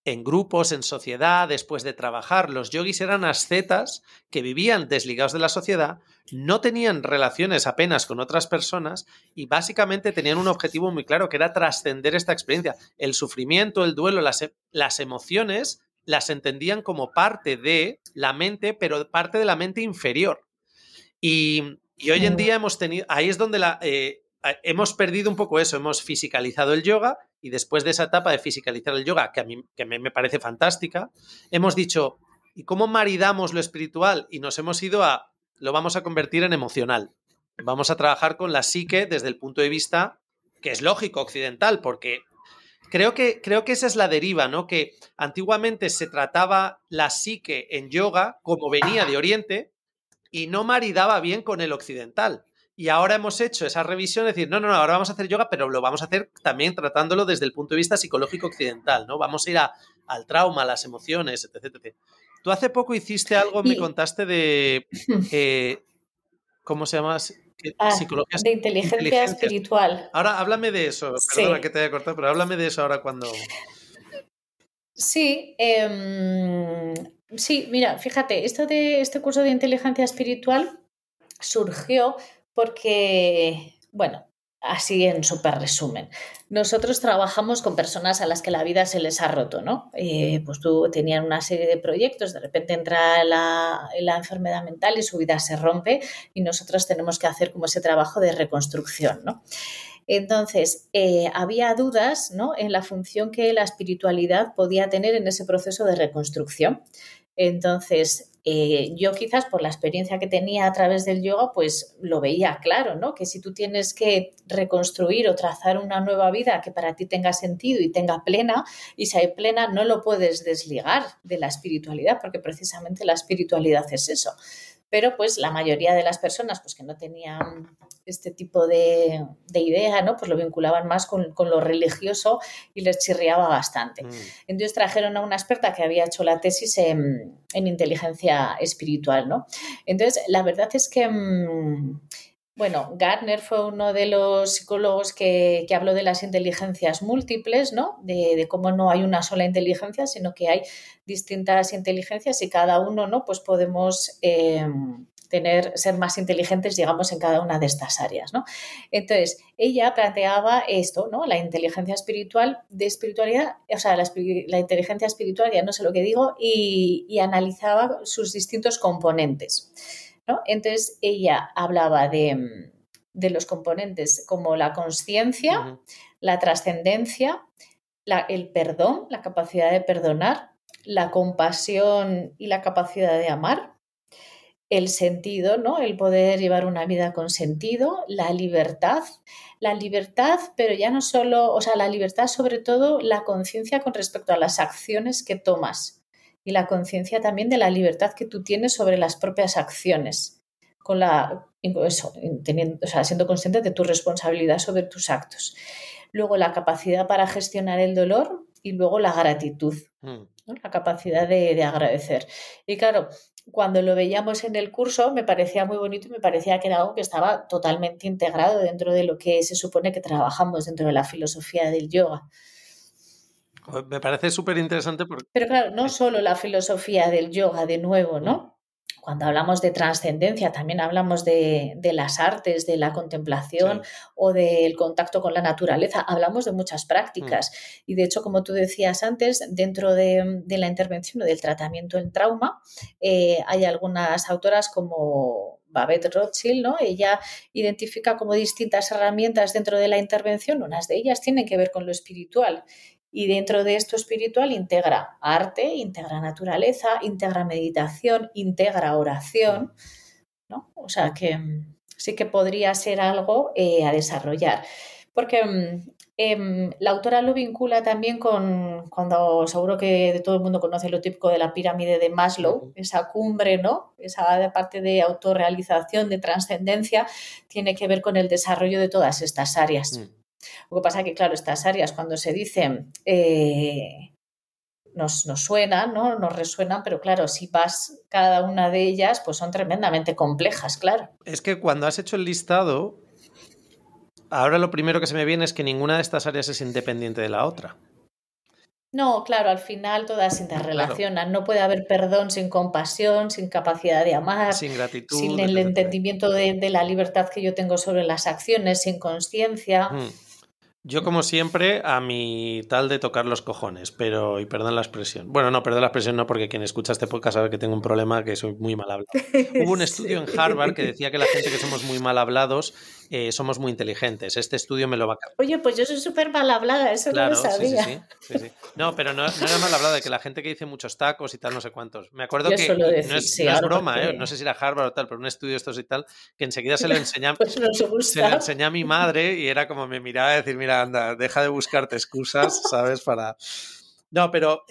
en grupos, en sociedad, después de trabajar. Los yogis eran ascetas que vivían desligados de la sociedad, no tenían relaciones apenas con otras personas y básicamente tenían un objetivo muy claro, que era trascender esta experiencia. El sufrimiento, el duelo, las emociones las entendían como parte de la mente, pero parte de la mente inferior. Y hoy en día hemos tenido, ahí es donde hemos perdido un poco eso, hemos fisicalizado el yoga y después de esa etapa de fisicalizar el yoga, que a mí me parece fantástica, hemos dicho, ¿y cómo maridamos lo espiritual? Y nos hemos ido lo vamos a convertir en emocional. Vamos a trabajar con la psique desde el punto de vista que es lógico, occidental, porque creo que esa es la deriva, ¿no? Que antiguamente se trataba la psique en yoga como venía de Oriente, y no maridaba bien con el occidental. Y ahora hemos hecho esa revisión, es decir, no, ahora vamos a hacer yoga, pero lo vamos a hacer también tratándolo desde el punto de vista psicológico occidental, ¿no? Vamos a ir al trauma, a las emociones, etc. Tú hace poco hiciste algo, me Y contaste de, ¿cómo se llama? Psicología, de inteligencia inteligencia. espiritual. Ahora háblame de eso, perdona que Sí, te haya cortado, pero háblame de eso ahora cuando... sí. Sí, mira, fíjate, esto de este curso de inteligencia espiritual surgió porque, bueno, así en súper resumen, nosotros trabajamos con personas a las que la vida se les ha roto, ¿no? Pues tú tenían una serie de proyectos, de repente entra la enfermedad mental y su vida se rompe y nosotros tenemos que hacer como ese trabajo de reconstrucción, ¿no? Entonces, había dudas, ¿no?, en la función que la espiritualidad podía tener en ese proceso de reconstrucción. Entonces, yo quizás por la experiencia que tenía a través del yoga, pues lo veía claro, ¿no? Que si tú tienes que reconstruir o trazar una nueva vida que para ti tenga sentido y tenga plena, y si hay plena, no lo puedes desligar de la espiritualidad, porque precisamente la espiritualidad es eso. Pero pues la mayoría de las personas pues, que no tenían este tipo de idea, ¿no?, pues lo vinculaban más con lo religioso y les chirriaba bastante. Entonces trajeron a una experta que había hecho la tesis en inteligencia espiritual, ¿no? Entonces, la verdad es que bueno, Gardner fue uno de los psicólogos que habló de las inteligencias múltiples, ¿no? De cómo no hay una sola inteligencia, sino que hay distintas inteligencias y cada uno, ¿no?, pues podemos ser más inteligentes, digamos, en cada una de estas áreas, ¿no? Entonces, ella planteaba esto, ¿no? La inteligencia espiritual, de espiritualidad, o sea, la inteligencia espiritual, ya no sé lo que digo, y analizaba sus distintos componentes, ¿no? Entonces, ella hablaba de los componentes como la consciencia, la trascendencia, el perdón, la capacidad de perdonar, la compasión y la capacidad de amar, el sentido, ¿no?, el poder llevar una vida con sentido, la libertad, pero ya no solo, o sea, la libertad, sobre todo la conciencia con respecto a las acciones que tomas y la conciencia también de la libertad que tú tienes sobre las propias acciones, siendo consciente de tu responsabilidad sobre tus actos. Luego la capacidad para gestionar el dolor y luego la gratitud, ¿no? La capacidad de agradecer. Y claro, cuando lo veíamos en el curso me parecía muy bonito y me parecía que era algo que estaba totalmente integrado dentro de lo que se supone que trabajamos dentro de la filosofía del yoga. Me parece súper interesante porque... Pero claro, no solo la filosofía del yoga, de nuevo, ¿no? Cuando hablamos de trascendencia, también hablamos de las artes, de la contemplación o del contacto con la naturaleza. Hablamos de muchas prácticas. Y de hecho, como tú decías antes, dentro de la intervención o del tratamiento en trauma, hay algunas autoras como Babette Rothschild, ¿no? Ella identifica como distintas herramientas dentro de la intervención. Unas de ellas tienen que ver con lo espiritual. Y dentro de esto espiritual integra arte, integra naturaleza, integra meditación, integra oración, ¿no? O sea que sí que podría ser algo a desarrollar. Porque la autora lo vincula también con, cuando seguro que todo el mundo conoce lo típico de la pirámide de Maslow, esa cumbre, ¿no? Esa parte de autorrealización, de trascendencia, tiene que ver con el desarrollo de todas estas áreas. Lo que pasa es que, claro, estas áreas cuando se dicen nos suenan, ¿no? Nos resuenan, pero claro, si vas cada una de ellas, pues son tremendamente complejas, claro. Es que cuando has hecho el listado, ahora lo primero que se me viene es que ninguna de estas áreas es independiente de la otra. No, claro, al final todas se interrelacionan. Claro. No puede haber perdón sin compasión, sin capacidad de amar, sin gratitud, sin el entendimiento de la libertad que yo tengo sobre las acciones, sin conciencia. Yo, como siempre, a mi tal de tocar los cojones, pero, y perdón la expresión. Bueno, no, perdón la expresión no, porque quien escucha este podcast sabe que tengo un problema, que soy muy mal hablado. Hubo un estudio en Harvard que decía que la gente que somos muy mal hablados somos muy inteligentes. Este estudio me lo va a cambiar. Oye, pues yo soy súper mal hablada, eso claro, no lo sabía. Sí. No, pero no era mal hablado de que la gente que dice muchos tacos y tal, no sé cuántos. Me acuerdo yo que suelo decir, no es, sí, no es broma, porque... no sé si era Harvard o tal, pero un estudio estos y tal, que enseguida se lo enseñaba, pues se lo enseñé a mi madre y era como me miraba y decir, mira, anda, deja de buscarte excusas, ¿sabes? Para... No, pero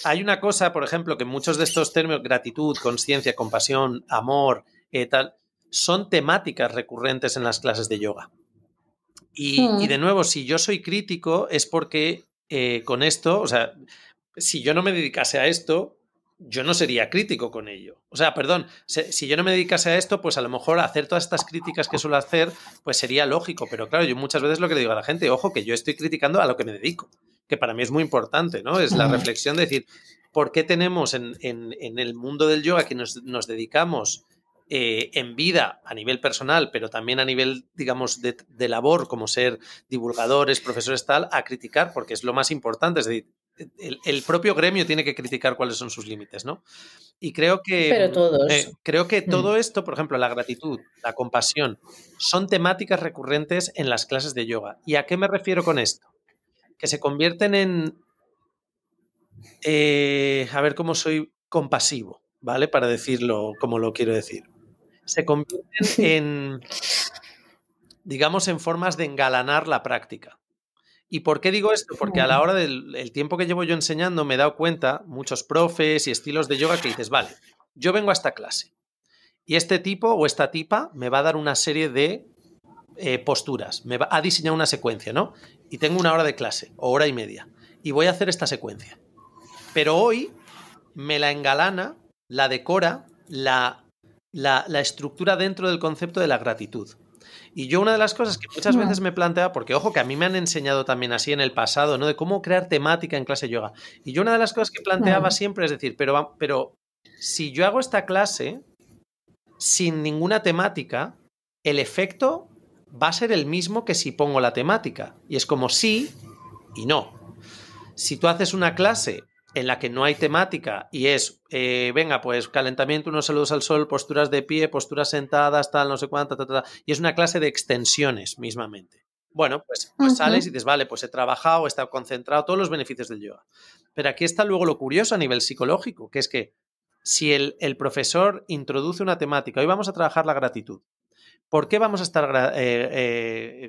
hay una cosa, por ejemplo, que muchos de estos términos, gratitud, conciencia, compasión, amor, tal, son temáticas recurrentes en las clases de yoga. Y de nuevo, si yo soy crítico es porque con esto, o sea, si yo no me dedicase a esto, yo no sería crítico con ello. O sea, perdón, si yo no me dedicase a esto, pues a lo mejor hacer todas estas críticas que suelo hacer, pues sería lógico. Pero claro, yo muchas veces lo que le digo a la gente, ojo, que yo estoy criticando a lo que me dedico, que para mí es muy importante, ¿no? Es la reflexión de decir, ¿por qué tenemos en el mundo del yoga que nos dedicamos en vida a nivel personal, pero también a nivel, digamos, de labor, como ser divulgadores, profesores, tal, a criticar, porque es lo más importante. Es decir, el propio gremio tiene que criticar cuáles son sus límites, ¿no? Y creo que, pero todos. Creo que todo esto, por ejemplo, la gratitud, la compasión, son temáticas recurrentes en las clases de yoga. ¿Y a qué me refiero con esto? Que se convierten en... a ver cómo soy compasivo, ¿vale? Para decirlo como lo quiero decir. Se convierten en, digamos, en formas de engalanar la práctica. ¿Y por qué digo esto? Porque a la hora del tiempo que llevo yo enseñando me he dado cuenta, muchos profes y estilos de yoga que dices, vale, yo vengo a esta clase y este tipo o esta tipa me va a dar una serie de posturas, me va a diseñar una secuencia, ¿no? Y tengo una hora de clase o hora y media y voy a hacer esta secuencia. Pero hoy me la engalana, la decora, la estructura dentro del concepto de la gratitud. Y yo una de las cosas que muchas veces me planteaba, porque ojo que a mí me han enseñado también así en el pasado, ¿no? De cómo crear temática en clase de yoga. Y yo una de las cosas que planteaba siempre es decir, pero si yo hago esta clase sin ninguna temática, el efecto va a ser el mismo que si pongo la temática. Y es como sí y no. Si tú haces una clase en la que no hay temática y es, venga, pues calentamiento, unos saludos al sol, posturas de pie, posturas sentadas, tal, no sé cuánto, y es una clase de extensiones mismamente. Bueno, pues sales y dices, vale, pues he trabajado, he estado concentrado, todos los beneficios del yoga. Pero aquí está luego lo curioso a nivel psicológico, que es que si el profesor introduce una temática, hoy vamos a trabajar la gratitud. ¿Por qué vamos a estar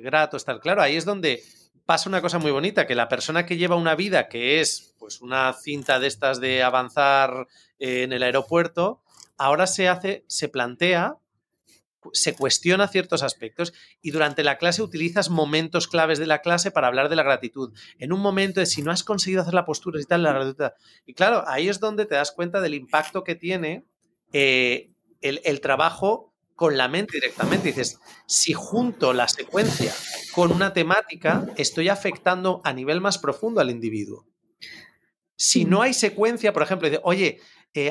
gratos? Claro, ahí es donde pasa una cosa muy bonita, que la persona que lleva una vida que es pues una cinta de estas de avanzar en el aeropuerto, ahora se plantea, se cuestiona ciertos aspectos y durante la clase utilizas momentos claves de la clase para hablar de la gratitud. En un momento de si no has conseguido hacer la postura y tal, la gratitud. Y claro, ahí es donde te das cuenta del impacto que tiene el trabajo con la mente directamente. Dices, si junto la secuencia con una temática, estoy afectando a nivel más profundo al individuo. Si no hay secuencia, por ejemplo, dice, oye,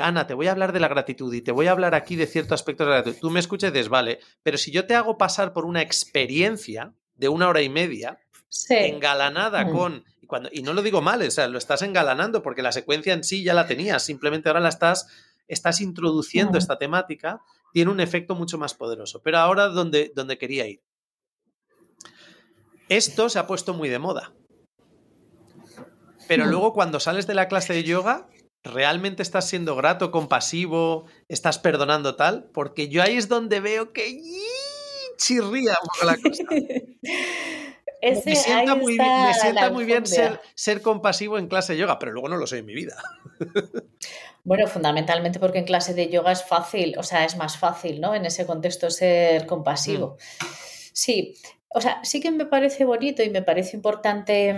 Ana, te voy a hablar de la gratitud y te voy a hablar aquí de ciertos aspectos de la gratitud. Tú me escuchas y dices, vale, pero si yo te hago pasar por una experiencia de 1 hora y media, Sí. engalanada con... Y no lo digo mal, o sea, lo estás engalanando porque la secuencia en sí ya la tenías, simplemente ahora la estás introduciendo esta temática, tiene un efecto mucho más poderoso. Pero ahora donde quería ir. Esto se ha puesto muy de moda. Pero luego cuando sales de la clase de yoga, ¿realmente estás siendo grato, compasivo, estás perdonando tal? Porque yo ahí es donde veo que chirría un poco la cosa. Me sienta muy bien ser compasivo en clase de yoga, pero luego no lo soy en mi vida. Bueno, fundamentalmente porque en clase de yoga es fácil, o sea, es más fácil, ¿no? En ese contexto ser compasivo. Sí, o sea, sí que me parece bonito y me parece importante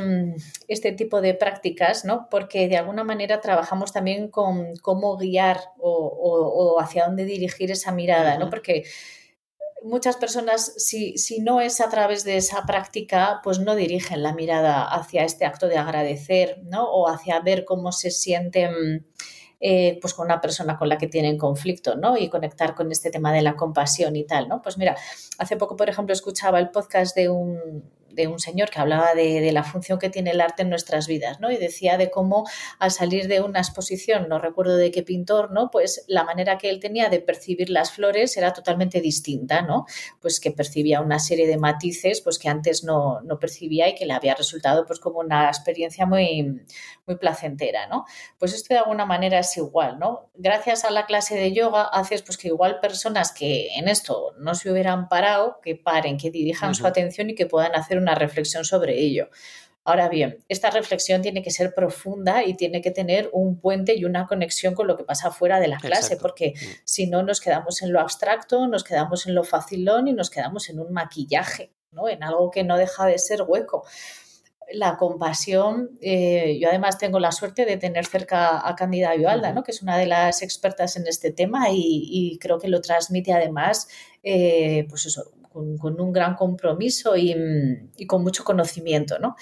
este tipo de prácticas, ¿no? Porque de alguna manera trabajamos también con cómo guiar o hacia dónde dirigir esa mirada, ¿no? Porque muchas personas, si no es a través de esa práctica, pues no dirigen la mirada hacia este acto de agradecer, ¿no? O hacia ver cómo se sienten pues con una persona con la que tienen conflicto, ¿no? Y conectar con este tema de la compasión y tal, ¿no? Pues mira, hace poco, por ejemplo, escuchaba el podcast de un señor que hablaba de la función que tiene el arte en nuestras vidas, ¿no? Y decía de cómo al salir de una exposición, no recuerdo de qué pintor, ¿no? Pues la manera que él tenía de percibir las flores era totalmente distinta, ¿no? Pues que percibía una serie de matices pues que antes no percibía y que le había resultado pues como una experiencia muy, muy placentera, ¿no? Pues esto de alguna manera es igual, ¿no? Gracias a la clase de yoga haces pues que igual personas que en esto no se hubieran parado, que paren, que dirijan su atención y que puedan hacer una reflexión sobre ello. Ahora bien, esta reflexión tiene que ser profunda y tiene que tener un puente y una conexión con lo que pasa fuera de la clase, porque si no nos quedamos en lo abstracto, nos quedamos en lo facilón y nos quedamos en un maquillaje, ¿no? En algo que no deja de ser hueco. La compasión, yo además tengo la suerte de tener cerca a Cándida Vioalda, ¿no? Que es una de las expertas en este tema y creo que lo transmite además, pues eso, con un gran compromiso y con mucho conocimiento, ¿no?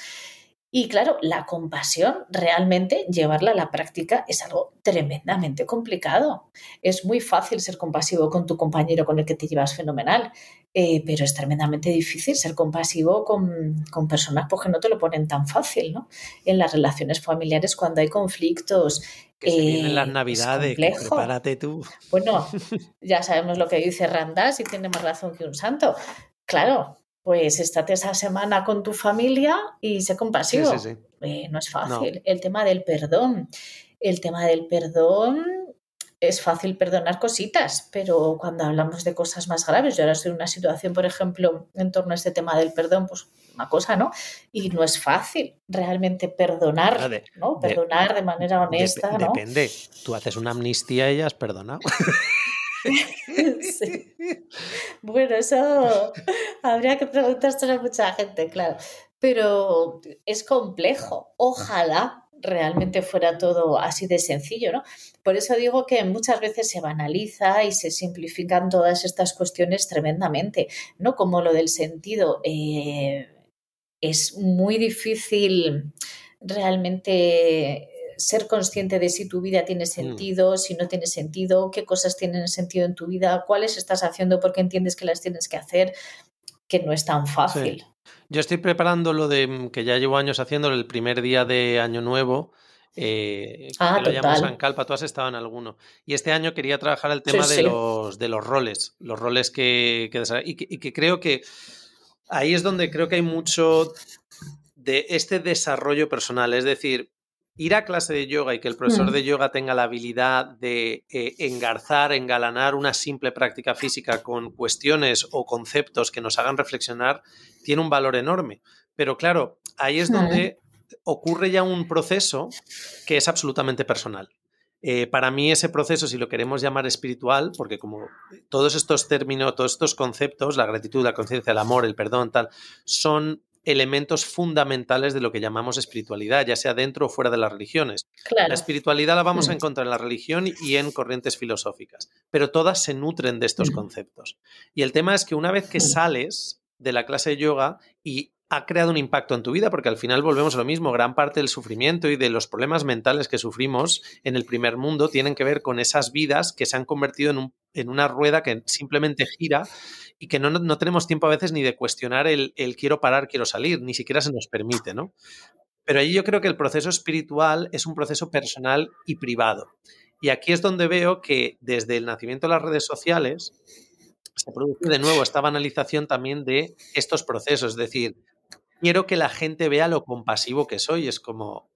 Y claro, la compasión, realmente llevarla a la práctica es algo tremendamente complicado. Es muy fácil ser compasivo con tu compañero con el que te llevas fenomenal, pero es tremendamente difícil ser compasivo con personas porque no te lo ponen tan fácil, ¿no? En las relaciones familiares, cuando hay conflictos, que se vienen las es navidades, que complejo. prepárate tú. Bueno, ya sabemos lo que dice Randas y tiene más razón que un santo. Claro, pues estate esa semana con tu familia y sé compasivo. Sí. No es fácil. No. El tema del perdón. El tema del perdón es fácil perdonar cositas, pero cuando hablamos de cosas más graves, yo ahora estoy en una situación, por ejemplo, en torno a este tema del perdón, pues una cosa, ¿no? Y no es fácil realmente perdonar, ¿no? Perdonar de manera honesta, ¿no? Depende. Tú haces una amnistía y ya has perdonado. Sí. Bueno, eso habría que preguntárselo a mucha gente, claro. Pero es complejo. Ojalá realmente fuera todo así de sencillo, ¿no? Por eso digo que muchas veces se banaliza y se simplifican todas estas cuestiones tremendamente, ¿no? Como lo del sentido. Es muy difícil realmente ser consciente de si tu vida tiene sentido, si no tiene sentido, qué cosas tienen sentido en tu vida, cuáles estás haciendo porque entiendes que las tienes que hacer, que no es tan fácil. Sí. Yo estoy preparando lo de que ya llevo años haciéndolo el primer día de Año Nuevo, que lo llamo Sankalpa, tú has estado en alguno. Y este año quería trabajar el tema de los roles y que creo que ahí es donde creo que hay mucho de este desarrollo personal, es decir, ir a clase de yoga y que el profesor de yoga tenga la habilidad de engalanar una simple práctica física con cuestiones o conceptos que nos hagan reflexionar, tiene un valor enorme. Pero claro, ahí es donde ocurre ya un proceso que es absolutamente personal. Para mí ese proceso, si lo queremos llamar espiritual, porque como todos estos términos, todos estos conceptos, la gratitud, la conciencia, el amor, el perdón, tal, son elementos fundamentales de lo que llamamos espiritualidad, ya sea dentro o fuera de las religiones. Claro. La espiritualidad la vamos a encontrar en la religión y en corrientes filosóficas, pero todas se nutren de estos conceptos. Y el tema es que una vez que sales de la clase de yoga y ha creado un impacto en tu vida, porque al final volvemos a lo mismo, gran parte del sufrimiento y de los problemas mentales que sufrimos en el primer mundo tienen que ver con esas vidas que se han convertido en una rueda que simplemente gira y que no tenemos tiempo a veces ni de cuestionar el quiero parar, quiero salir, ni siquiera se nos permite, ¿no? Pero ahí yo creo que el proceso espiritual es un proceso personal y privado. Y aquí es donde veo que desde el nacimiento de las redes sociales se produce de nuevo esta banalización también de estos procesos, es decir, quiero que la gente vea lo compasivo que soy. Es como,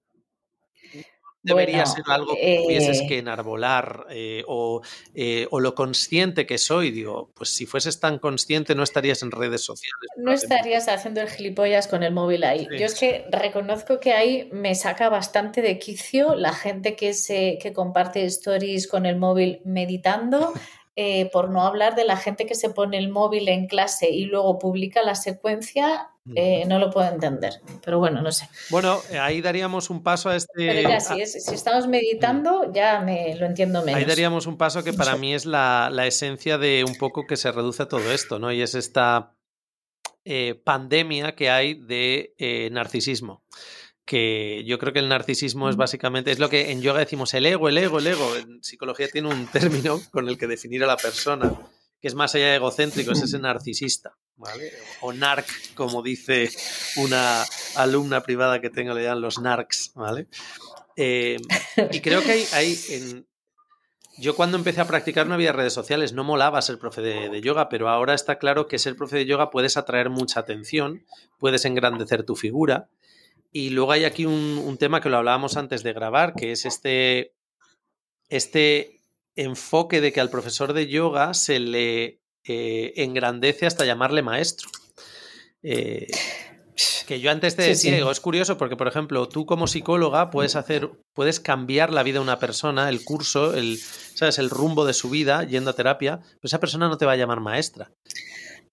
debería ser algo que tuvieses que enarbolar o lo consciente que soy. Digo, pues si fueses tan consciente no estarías en redes sociales. No estarías haciendo el gilipollas con el móvil ahí. Sí. Yo es que reconozco que ahí me saca bastante de quicio la gente que comparte stories con el móvil meditando. Por no hablar de la gente que se pone el móvil en clase y luego publica la secuencia, no lo puedo entender. Pero bueno, no sé. Bueno, ahí daríamos un paso a este... Pero ya, si estamos meditando, ya lo entiendo menos. Ahí daríamos un paso que para mí es la esencia de un poco que se reduce a todo esto, ¿no? Y es esta pandemia que hay de narcisismo. Que yo creo que el narcisismo es básicamente, es lo que en yoga decimos el ego. En psicología tiene un término con el que definir a la persona, que es más allá de egocéntrico, es ese narcisista, ¿vale? O narc, como dice una alumna privada que tengo, le llaman los narcs, ¿vale? Y creo que yo cuando empecé a practicar no había redes sociales, no molaba ser profe de yoga, pero ahora está claro que ser profe de yoga puedes atraer mucha atención, puedes engrandecer tu figura. Y luego hay aquí un tema que lo hablábamos antes de grabar, que es este enfoque de que al profesor de yoga se le engrandece hasta llamarle maestro. Que yo antes te decía, digo, es curioso porque, por ejemplo, tú como psicóloga puedes cambiar la vida de una persona, el curso, ¿sabes? El rumbo de su vida yendo a terapia, pero esa persona no te va a llamar maestra.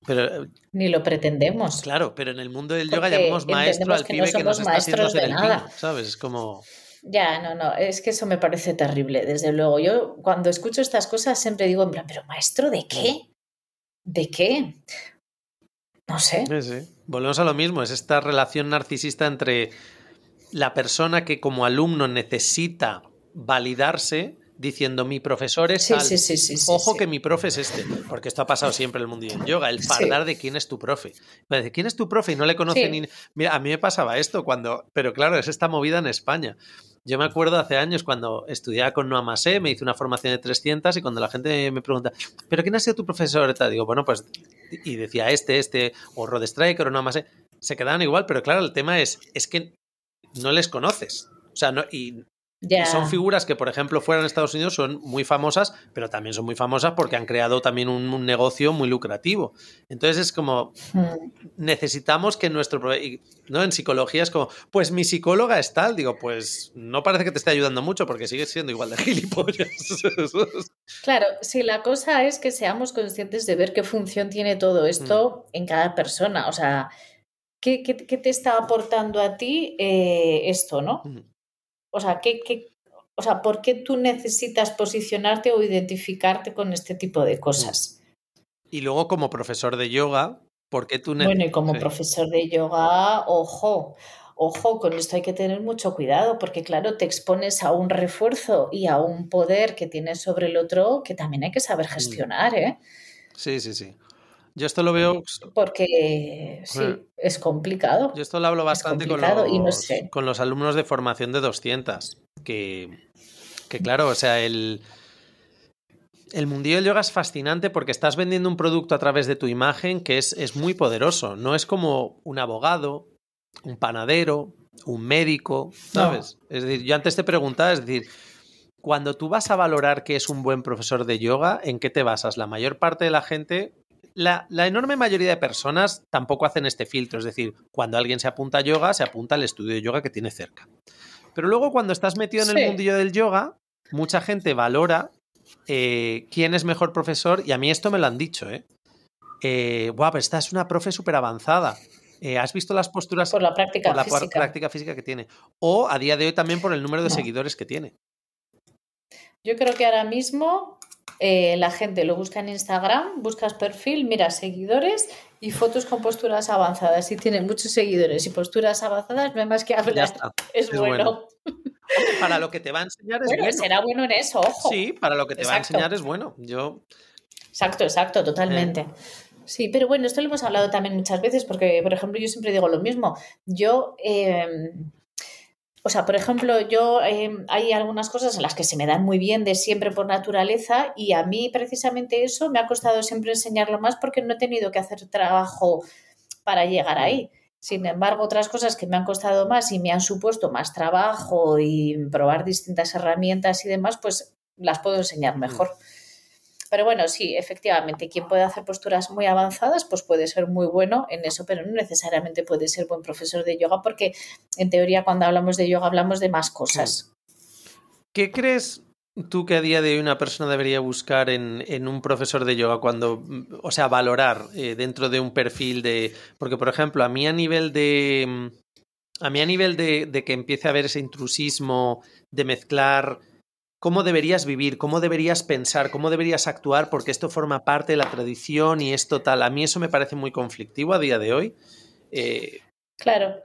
Pero, ni lo pretendemos. Claro, pero en el mundo del yoga llamamos maestro al pibe que nos está haciendo hacer el pino, ¿sabes? Es como... Ya, no, es que eso me parece terrible, desde luego. Yo cuando escucho estas cosas siempre digo en plan, ¿pero maestro de qué? ¿De qué? No sé. Sí. Volvemos a lo mismo, es esta relación narcisista entre la persona que como alumno necesita validarse diciendo mi profesor es tal. Ojo que mi profe es este, porque esto ha pasado siempre en el mundo del yoga, el fardar de quién es tu profe. De quién es tu profe y no le conoce ni... Mira, a mí me pasaba esto pero claro, es esta movida en España. Yo me acuerdo hace años cuando estudiaba con Noam Masé, me hice una formación de 300 y cuando la gente me pregunta, ¿pero quién ha sido tu profesor? Digo, bueno, pues... Y decía o Rod Stryker o Noam Masé. Se quedaban igual, pero claro, el tema es que no les conoces. O sea, y son figuras que, por ejemplo, fuera en Estados Unidos son muy famosas, pero también son muy famosas porque han creado también un negocio muy lucrativo. Entonces es como, necesitamos que ¿no? En psicología es como, pues mi psicóloga es tal. Digo, pues no parece que te esté ayudando mucho porque sigues siendo igual de gilipollas. Claro, si la cosa es que seamos conscientes de ver qué función tiene todo esto en cada persona. O sea, ¿qué te está aportando a ti esto, no? O sea, ¿por qué tú necesitas posicionarte o identificarte con este tipo de cosas? Y luego, como profesor de yoga, ¿por qué tú necesitas? Bueno, y como profesor de yoga, ojo, con esto hay que tener mucho cuidado, porque claro, te expones a un refuerzo y a un poder que tienes sobre el otro que también hay que saber gestionar, ¿eh? Sí. Yo esto lo veo... Porque sí, es complicado. Yo esto lo hablo bastante con los alumnos de formación de 200, que claro, o sea, el mundillo del yoga es fascinante porque estás vendiendo un producto a través de tu imagen que es muy poderoso. No es como un abogado, un panadero, un médico, ¿sabes? No. Es decir, yo antes te preguntaba, es decir, cuando tú vas a valorar que es un buen profesor de yoga, ¿en qué te basas? La mayor parte de la gente la enorme mayoría de personas tampoco hacen este filtro. Es decir, cuando alguien se apunta a yoga, se apunta al estudio de yoga que tiene cerca. Pero luego cuando estás metido en el mundillo del yoga, mucha gente valora quién es mejor profesor, y a mí esto me lo han dicho, pero esta es una profe súper avanzada. ¿Has visto las posturas? Por la práctica física. Práctica física que tiene. O a día de hoy también por el número de seguidores que tiene. Yo creo que ahora mismo la gente lo busca en Instagram, buscas perfil, miras seguidores y fotos con posturas avanzadas. Si tiene muchos seguidores y posturas avanzadas, no hay más que hablar. Es bueno. Hombre, para lo que te va a enseñar es bueno. Será bueno en eso, ojo. Sí, para lo que te va a enseñar es bueno. Exacto, totalmente. Sí, pero bueno, esto lo hemos hablado también muchas veces porque, por ejemplo, yo siempre digo lo mismo. Yo... por ejemplo, hay algunas cosas en las que se me dan muy bien de siempre por naturaleza y a mí precisamente eso me ha costado siempre enseñarlo más porque no he tenido que hacer trabajo para llegar ahí. Sin embargo, otras cosas que me han costado más y me han supuesto más trabajo y probar distintas herramientas y demás, pues las puedo enseñar mejor. Pero bueno, sí, efectivamente, quien puede hacer posturas muy avanzadas, pues puede ser muy bueno en eso, pero no necesariamente puede ser buen profesor de yoga porque, en teoría, cuando hablamos de yoga hablamos de más cosas. ¿Qué crees tú que a día de hoy una persona debería buscar en un profesor de yoga valorar dentro de un perfil de... Porque, por ejemplo, a mí a nivel de que empiece a haber ese intrusismo de mezclar... ¿Cómo deberías vivir? ¿Cómo deberías pensar? ¿Cómo deberías actuar? Porque esto forma parte de la tradición y es total. A mí eso me parece muy conflictivo a día de hoy. Claro.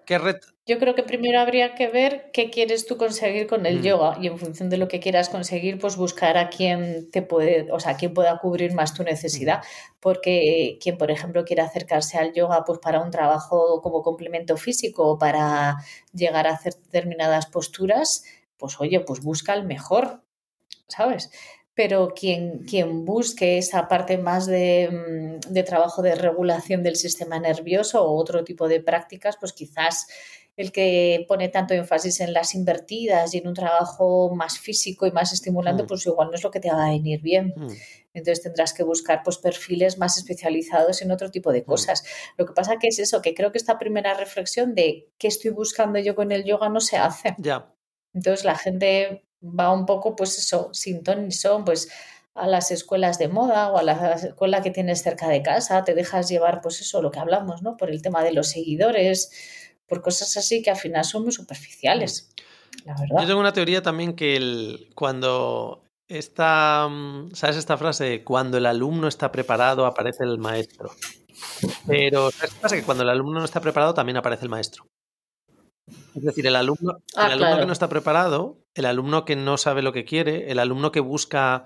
Yo creo que primero habría que ver qué quieres tú conseguir con el yoga y en función de lo que quieras conseguir, pues buscar a quien quien pueda cubrir más tu necesidad. Porque quien, por ejemplo, quiera acercarse al yoga pues para un trabajo como complemento físico o para llegar a hacer determinadas posturas, pues oye, pues busca el mejor, ¿sabes? Pero quien busque esa parte más de trabajo de regulación del sistema nervioso o otro tipo de prácticas, pues quizás el que pone tanto énfasis en las invertidas y en un trabajo más físico y más estimulante, pues igual no es lo que te va a venir bien. Entonces tendrás que buscar pues perfiles más especializados en otro tipo de cosas. Lo que pasa que es eso, que creo que esta primera reflexión de qué estoy buscando yo con el yoga no se hace. Ya. Entonces la gente va un poco, pues eso, sin ton ni son, pues a las escuelas de moda o a la escuela que tienes cerca de casa, te dejas llevar, pues eso, lo que hablamos, ¿no? Por el tema de los seguidores, por cosas así que al final son muy superficiales, la verdad. Yo tengo una teoría también que cuando ¿sabes esta frase? Cuando el alumno está preparado, aparece el maestro. Pero ¿sabes qué pasa? Que cuando el alumno no está preparado, también aparece el maestro. Es decir, el alumno que no está preparado, el alumno que no sabe lo que quiere, el alumno que busca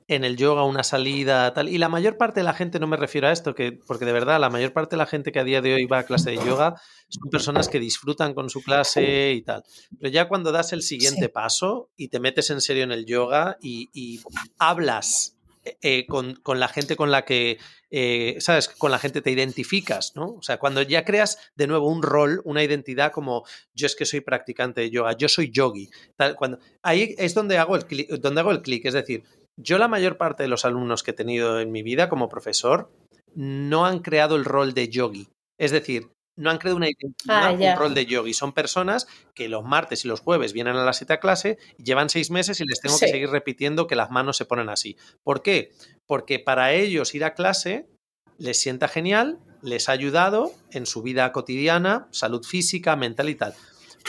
en el yoga una salida, tal. Y la mayor parte de la gente, no me refiero a esto, porque de verdad la mayor parte de la gente que a día de hoy va a clase de yoga son personas que disfrutan con su clase y tal. Pero ya cuando das el siguiente paso y te metes en serio en el yoga y hablas con la gente con la que, ¿sabes? Con la gente te identificas, ¿no? O sea, cuando ya creas de nuevo un rol, una identidad como yo es que soy practicante de yoga, yo soy yogi. Ahí es donde hago el clic, es decir, yo la mayor parte de los alumnos que he tenido en mi vida como profesor no han creado el rol de yogi. Es decir, no han creado una identidad, un rol de yogi. Son personas que los martes y los jueves vienen a las 7 a clase, llevan 6 meses y les tengo que seguir repitiendo que las manos se ponen así. ¿Por qué? Porque para ellos ir a clase les sienta genial, les ha ayudado en su vida cotidiana, salud física, mental y tal,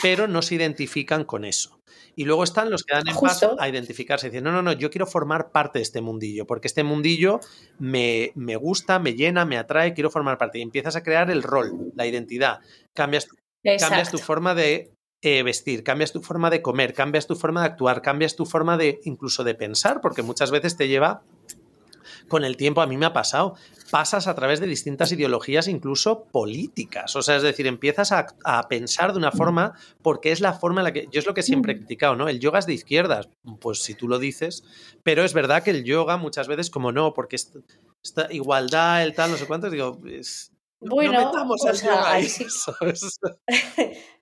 pero no se identifican con eso. Y luego están los que dan en paso a identificarse y dicen, no, yo quiero formar parte de este mundillo, porque este mundillo me gusta, me llena, me atrae, quiero formar parte. Y empiezas a crear el rol, la identidad. Cambias tu forma de vestir, cambias tu forma de comer, cambias tu forma de actuar, cambias tu forma de incluso de pensar, porque muchas veces te lleva... Con el tiempo, a mí me ha pasado, pasas a través de distintas ideologías, incluso políticas. O sea, es decir, empiezas a pensar de una forma porque es la forma en la que... Yo es lo que siempre he criticado, ¿no? El yoga es de izquierdas, pues si tú lo dices, pero es verdad que el yoga muchas veces como no, porque esta igualdad, el tal, no sé cuántos, digo, No Bueno, metamos o al sea, yoga ahí ahí, sí. ¿sabes?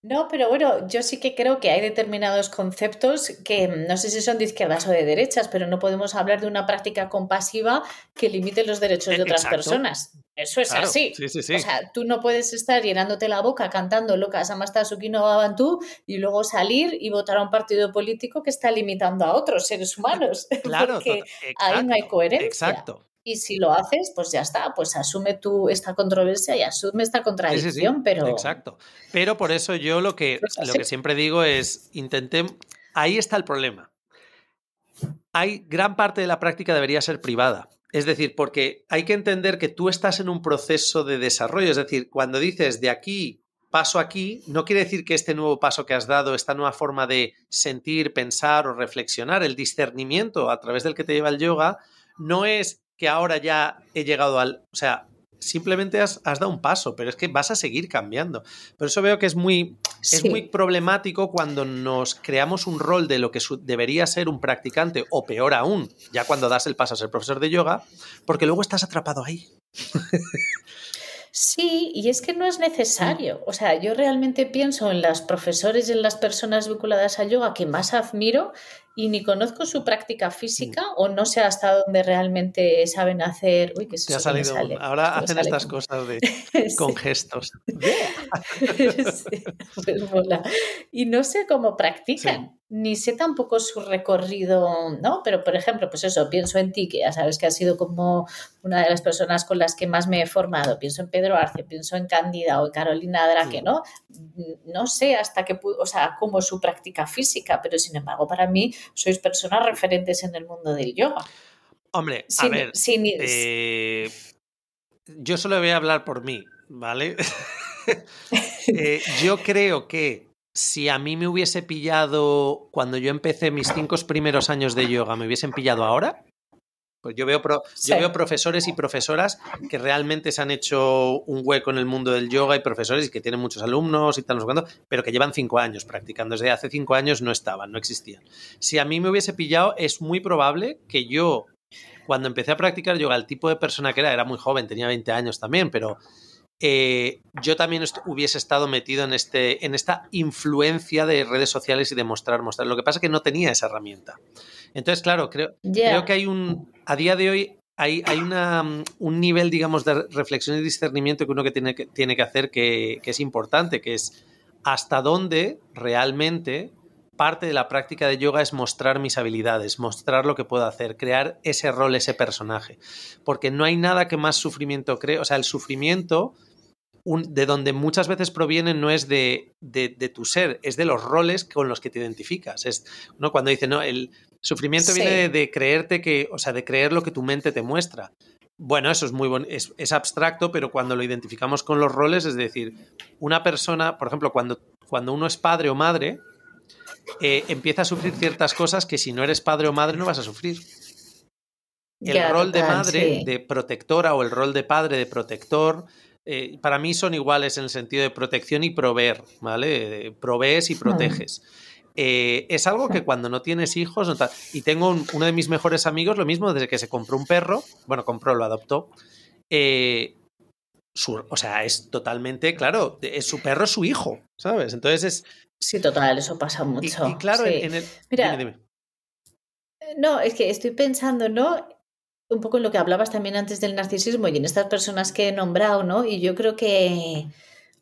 No, pero bueno, yo sí que creo que hay determinados conceptos que no sé si son de izquierdas o de derechas, pero no podemos hablar de una práctica compasiva que limite los derechos de otras Exacto, personas. Eso es claro, así. sí, sí, O sí. sea, tú no puedes estar llenándote la boca cantando locas Samasta Sukino Babantú y luego salir y votar a un partido político que está limitando a otros seres humanos, Claro, porque ahí no hay exacto, coherencia. exacto. Y si lo haces, pues ya está, pues asume tú esta controversia y asume esta Sí, sí, sí, contradicción, pero exacto. Pero por eso yo es lo así. que siempre digo es, ahí está el problema. Hay gran parte de la práctica debería ser privada. Es decir, porque hay que entender que tú estás en un proceso de desarrollo. Es decir, cuando dices de aquí paso aquí, no quiere decir que este nuevo paso que has dado, esta nueva forma de sentir, pensar o reflexionar, el discernimiento a través del que te lleva el yoga, no es que ahora ya he llegado al... O sea, simplemente has dado un paso, pero es que vas a seguir cambiando. Por eso veo que es muy Sí. problemático cuando nos creamos un rol de lo que debería ser un practicante, o peor aún, ya cuando das el paso a ser profesor de yoga, porque luego estás atrapado ahí. Sí, y es que no es necesario. O sea, yo realmente pienso en los profesores y en las personas vinculadas al yoga que más admiro y ni conozco su práctica física o no sé hasta dónde realmente saben hacer. Uy, ¿qué es Te ha eso que me salido, sale? ahora Esto me hacen sale estas como. cosas con Sí. gestos. Sí, pues mola. Y no sé cómo Sí. practican, ni sé tampoco su recorrido, ¿no? Pero, por ejemplo, pues eso, pienso en ti, que ya sabes que has sido como una de las personas con las que más me he formado. Pienso en Pedro Arce, pienso en Cándida o en Carolina Draque, Mm. ¿no? No sé hasta qué, o sea, cómo es su práctica física, pero sin embargo, para mí sois personas referentes en el mundo del yoga. Hombre, a Sin, ver, sin, yo solo voy a hablar por mí, ¿vale? Yo creo que si a mí me hubiese pillado cuando yo empecé mis 5 primeros años de yoga, me hubiesen pillado ahora, pues yo sí, veo profesores y profesoras que realmente se han hecho un hueco en el mundo del yoga y profesores que tienen muchos alumnos y tal, no sé cuándo, pero que llevan 5 años practicando. Desde hace 5 años no estaban, no existían. Si a mí me hubiese pillado, es muy probable que yo, cuando empecé a practicar yoga, el tipo de persona que era muy joven, tenía 20 años también, pero yo también hubiese estado metido en esta influencia de redes sociales y de mostrar. Lo que pasa es que no tenía esa herramienta. Entonces, claro, creo que ya, a día de hoy hay un nivel, digamos, de reflexión y discernimiento que uno tiene que hacer que es importante, que es hasta dónde realmente parte de la práctica de yoga es mostrar mis habilidades, mostrar lo que puedo hacer, crear ese rol, ese personaje. Porque no hay nada que más sufrimiento cree. O sea, el sufrimiento de donde muchas veces proviene no es de tu ser, es de los roles con los que te identificas. ¿No? Cuando dicen, no, el sufrimiento viene sí, de creerte o sea, de creer lo que tu mente te muestra. Bueno, eso es muy es abstracto, pero cuando lo identificamos con los roles, es decir, una persona, por ejemplo, cuando uno es padre o madre, empieza a sufrir ciertas cosas que si no eres padre o madre no vas a sufrir. El ya, rol de total, madre, sí. de protectora, o el rol de padre, de protector, para mí son iguales en el sentido de protección y proveer, ¿vale? Provees y Hmm. proteges. Es algo que cuando no tienes hijos, no y tengo uno de mis mejores amigos, lo mismo, desde que se compró un perro, bueno, compró, lo adoptó, eh, o sea, es totalmente, claro, su perro es su hijo, ¿sabes? Entonces Sí, total, eso pasa y mucho. claro, Sí. Dime, Mira, dime. no, es que estoy pensando, ¿no? Un poco en lo que hablabas también antes del narcisismo y en estas personas que he nombrado, ¿no? Y yo creo que,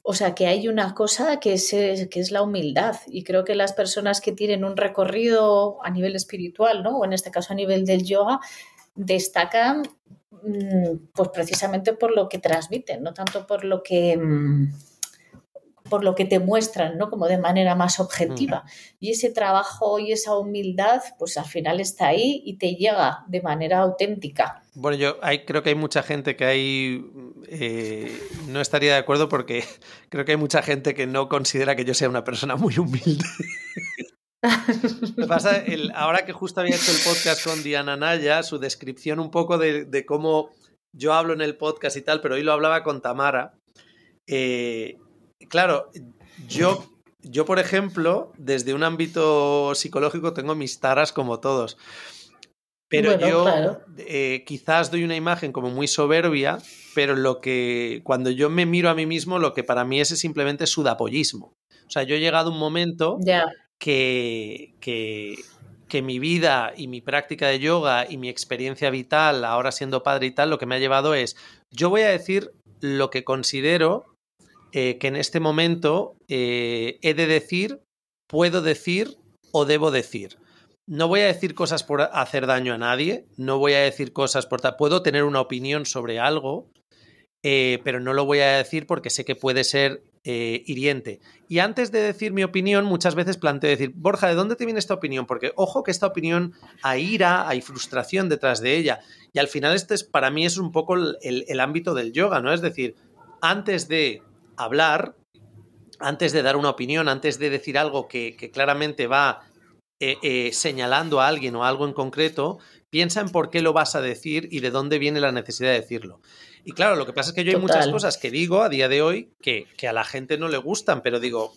o sea, que hay una cosa que es la humildad. Y creo que las personas que tienen un recorrido a nivel espiritual, ¿no? O en este caso a nivel del yoga, destacan pues precisamente por lo que transmiten, no tanto por lo que te muestran, ¿no? Como de manera más Mm. objetiva. Y ese trabajo y esa humildad, pues al final está ahí y te llega de manera auténtica. Bueno, creo que hay mucha gente que no estaría de acuerdo porque creo que hay mucha gente que no considera que yo sea una persona muy humilde. Lo que pasa, ahora que justo había hecho el podcast con Diana Naya, su descripción un poco de cómo yo hablo en el podcast y tal, pero hoy lo hablaba con Tamara. eh, claro, yo, por ejemplo, desde un ámbito psicológico tengo mis taras como todos. Pero Bueno, yo claro. quizás doy una imagen como muy soberbia pero cuando yo me miro a mí mismo, lo que para mí es simplemente sudapollismo. O sea, yo he llegado a un momento que mi vida y mi práctica de yoga y mi experiencia vital, ahora siendo padre y tal, lo que me ha llevado es, yo voy a decir lo que considero que en este momento he de decir, puedo decir o debo decir. No voy a decir cosas por hacer daño a nadie, no voy a decir cosas por... Puedo tener una opinión sobre algo, pero no lo voy a decir porque sé que puede ser hiriente. Y antes de decir mi opinión, muchas veces planteo decir, Borja, ¿de dónde te viene esta opinión? Porque ojo que esta opinión hay ira, hay frustración detrás de ella. Y al final para mí es un poco el ámbito del yoga, ¿no? Es decir, antes de hablar, antes de dar una opinión, antes de decir algo que claramente va señalando a alguien o a algo en concreto, piensa en por qué lo vas a decir y de dónde viene la necesidad de decirlo. Y claro, lo que pasa es que yo hay muchas cosas que digo a día de hoy que a la gente no le gustan, pero digo,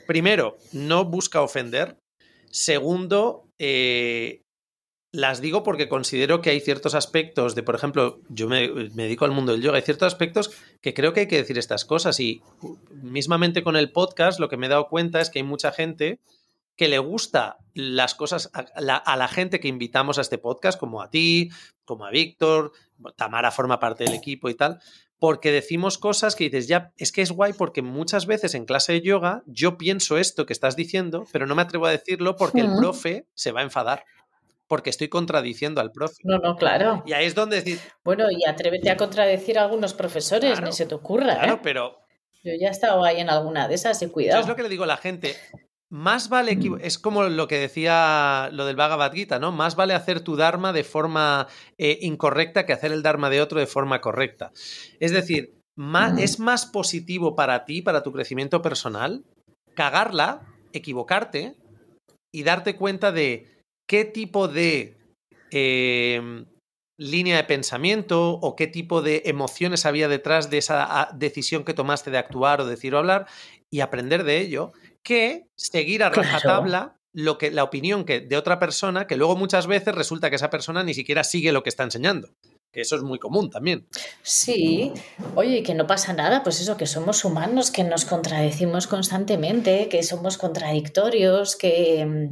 primero, no busca ofender. Segundo, las digo porque considero que hay ciertos aspectos de, por ejemplo, yo me dedico al mundo del yoga, hay ciertos aspectos que creo que hay que decir estas cosas y mismamente con el podcast lo que me he dado cuenta es que hay mucha gente que le gusta las cosas a la gente que invitamos a este podcast, como a ti, como a Víctor, Tamara forma parte del equipo y tal, porque decimos cosas que dices, ya, es que es guay porque muchas veces en clase de yoga yo pienso esto que estás diciendo, pero no me atrevo a decirlo porque el profe se va a enfadar, porque estoy contradiciendo al profe. No, claro. Y ahí es donde decir... Bueno, y atrévete a contradecir a algunos profesores, claro, ni se te ocurra, claro, pero... Yo ya he estado ahí en alguna de esas y cuidado. Yo es lo que le digo a la gente... Más vale, es como lo que decía lo del Bhagavad Gita, ¿no? Más vale hacer tu dharma de forma incorrecta que hacer el dharma de otro de forma correcta. Es decir, es más positivo para ti, para tu crecimiento personal, cagarla, equivocarte y darte cuenta de qué tipo de línea de pensamiento o qué tipo de emociones había detrás de esa decisión que tomaste de actuar o decir o hablar y aprender de ello, que seguir a rajatabla la opinión de otra persona, que luego muchas veces resulta que esa persona ni siquiera sigue lo que está enseñando. Que eso es muy común también. Sí, oye, y que no pasa nada, pues eso, que somos humanos, que nos contradecimos constantemente, que somos contradictorios, que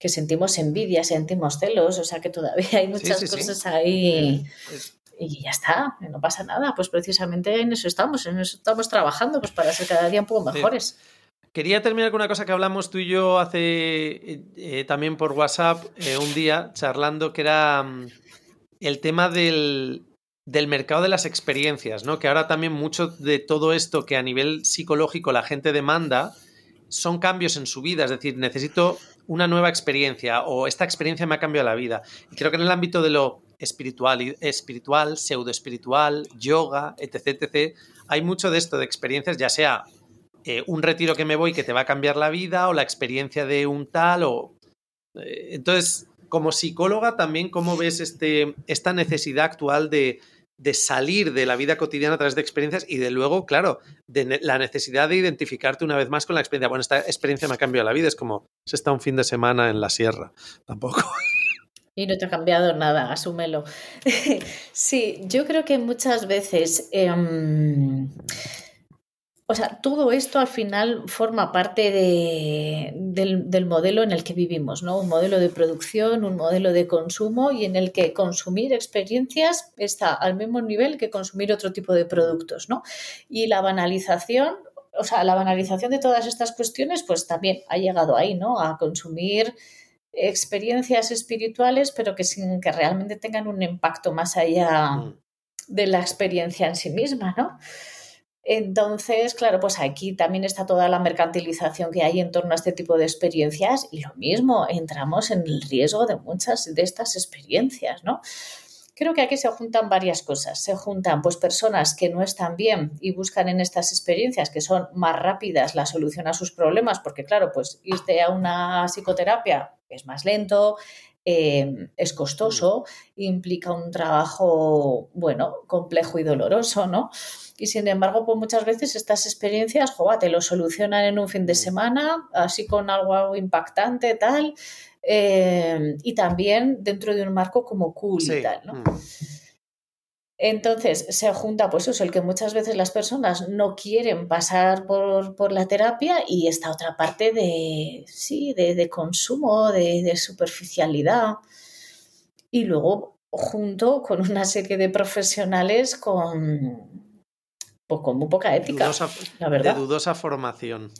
sentimos envidia, sentimos celos, o sea que todavía hay muchas cosas ahí. Y ya está, no pasa nada, pues precisamente en eso estamos trabajando pues para ser cada día un poco mejores. Quería terminar con una cosa que hablamos tú y yo hace también por WhatsApp un día, charlando, que era el tema del mercado de las experiencias, ¿no? Que ahora también mucho de todo esto que a nivel psicológico la gente demanda son cambios en su vida, es decir, necesito una nueva experiencia o esta experiencia me ha cambiado la vida. Y creo que en el ámbito de lo espiritual, pseudoespiritual, yoga, etc., etc., hay mucho de esto de experiencias, ya sea un retiro que me voy que te va a cambiar la vida o la experiencia de un tal o... entonces, como psicóloga también, ¿cómo ves esta necesidad actual de salir de la vida cotidiana a través de experiencias y de luego, claro, de la necesidad de identificarte una vez más con la experiencia? Bueno, esta experiencia me ha cambiado la vida, es como se está un fin de semana en la sierra, tampoco... Y no te ha cambiado nada, asúmelo. Sí, yo creo que muchas veces... O sea, todo esto al final forma parte del modelo en el que vivimos, ¿no? Un modelo de producción, un modelo de consumo y en el que consumir experiencias está al mismo nivel que consumir otro tipo de productos, ¿no? Y la banalización, o sea, la banalización de todas estas cuestiones, pues también ha llegado ahí, ¿no? A consumir experiencias espirituales, pero que sin que realmente tengan un impacto más allá de la experiencia en sí misma, ¿no? Entonces, claro, pues aquí también está toda la mercantilización que hay en torno a este tipo de experiencias y lo mismo, entramos en el riesgo de muchas de estas experiencias, ¿no? Creo que aquí se juntan varias cosas. Se juntan pues personas que no están bien y buscan en estas experiencias que son más rápidas la solución a sus problemas, porque claro, pues irte a una psicoterapia es más lento, es costoso, implica un trabajo, bueno, complejo y doloroso, ¿no? Y sin embargo, pues muchas veces estas experiencias, te lo solucionan en un fin de semana, así con algo impactante, tal, y también dentro de un marco como cool y tal, ¿no? Entonces se junta, pues eso, el que muchas veces las personas no quieren pasar por la terapia y esta otra parte de, sí, de consumo, de superficialidad. Y luego junto con una serie de profesionales con muy poca ética, la de verdad. dudosa formación.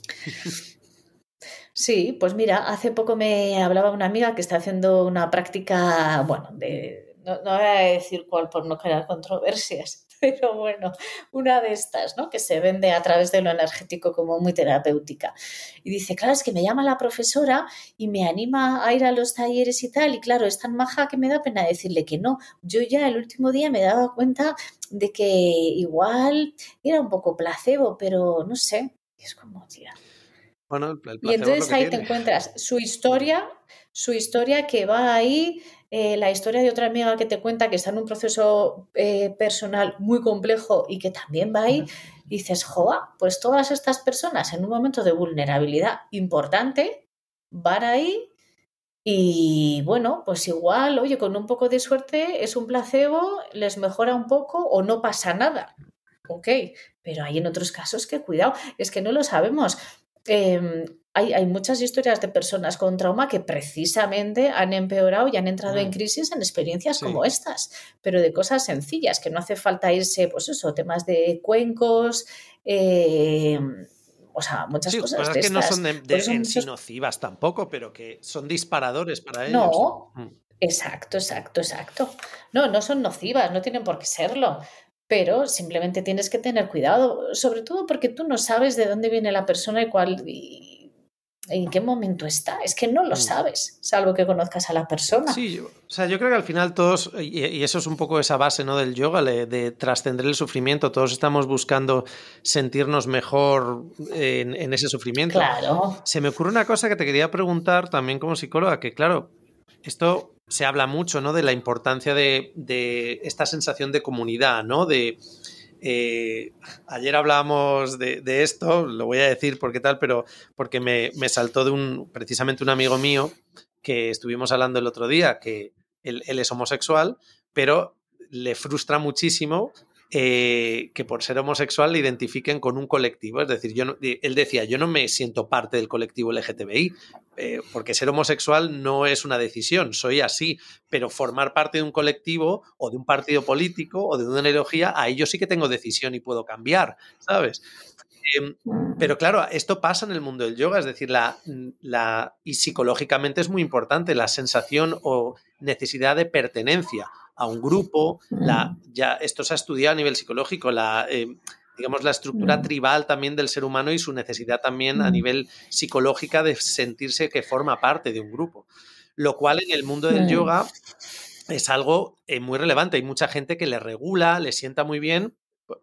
Sí, pues mira, hace poco me hablaba una amiga que está haciendo una práctica, bueno, no voy a decir cuál por no crear controversias, pero bueno, una de estas, ¿no? Que se vende a través de lo energético como muy terapéutica. Y dice, claro, es que me llama la profesora y me anima a ir a los talleres y tal, y claro, es tan maja que me da pena decirle que no. Yo ya el último día me daba cuenta de que igual era un poco placebo, pero no sé, es como, tía. Bueno, el Y placebo es lo entonces que ahí te tiene. encuentras su historia que va ahí, la historia de otra amiga que te cuenta que está en un proceso personal muy complejo y que también va ahí, y dices, joa, pues todas estas personas en un momento de vulnerabilidad importante van ahí y bueno, pues igual, oye, con un poco de suerte es un placebo, les mejora un poco o no pasa nada. Ok, pero hay en otros casos que cuidado, es que no lo sabemos. Hay muchas historias de personas con trauma que precisamente han empeorado y han entrado en crisis en experiencias Sí. como estas, pero de cosas sencillas, que no hace falta irse, pues eso, temas de cuencos, o sea, muchas Sí, cosas cosas de que no son estas. Por eso en sí muchos... nocivas tampoco, pero que son disparadores para ellos. No, exacto, exacto, exacto. No, no son nocivas, no tienen por qué serlo, pero simplemente tienes que tener cuidado, sobre todo porque tú no sabes de dónde viene la persona y cuál y en qué momento está. Es que no lo Mm. sabes, salvo que conozcas a la persona. Sí, o sea, yo creo que al final todos, y eso es un poco esa base, ¿no? Del yoga, de trascender el sufrimiento, todos estamos buscando sentirnos mejor en ese sufrimiento. Claro. Se me ocurre una cosa que te quería preguntar también como psicóloga, que claro, esto se habla mucho, ¿no? De la importancia de esta sensación de comunidad, ¿no? Ayer hablábamos de esto, lo voy a decir porque tal, pero porque me saltó precisamente un amigo mío que estuvimos hablando el otro día, que él es homosexual, pero le frustra muchísimo que por ser homosexual le identifiquen con un colectivo. Es decir, él decía, yo no me siento parte del colectivo LGTBI, porque ser homosexual no es una decisión, soy así, pero formar parte de un colectivo o de un partido político o de una ideología, ahí yo sí que tengo decisión y puedo cambiar, ¿sabes? Pero claro, esto pasa en el mundo del yoga, es decir, y psicológicamente es muy importante la sensación o necesidad de pertenencia a un grupo. Ya esto se ha estudiado a nivel psicológico, digamos, la estructura tribal también del ser humano y su necesidad también a nivel psicológica de sentirse que forma parte de un grupo. Lo cual en el mundo del yoga es algo muy relevante. Hay mucha gente que le regula, le sienta muy bien.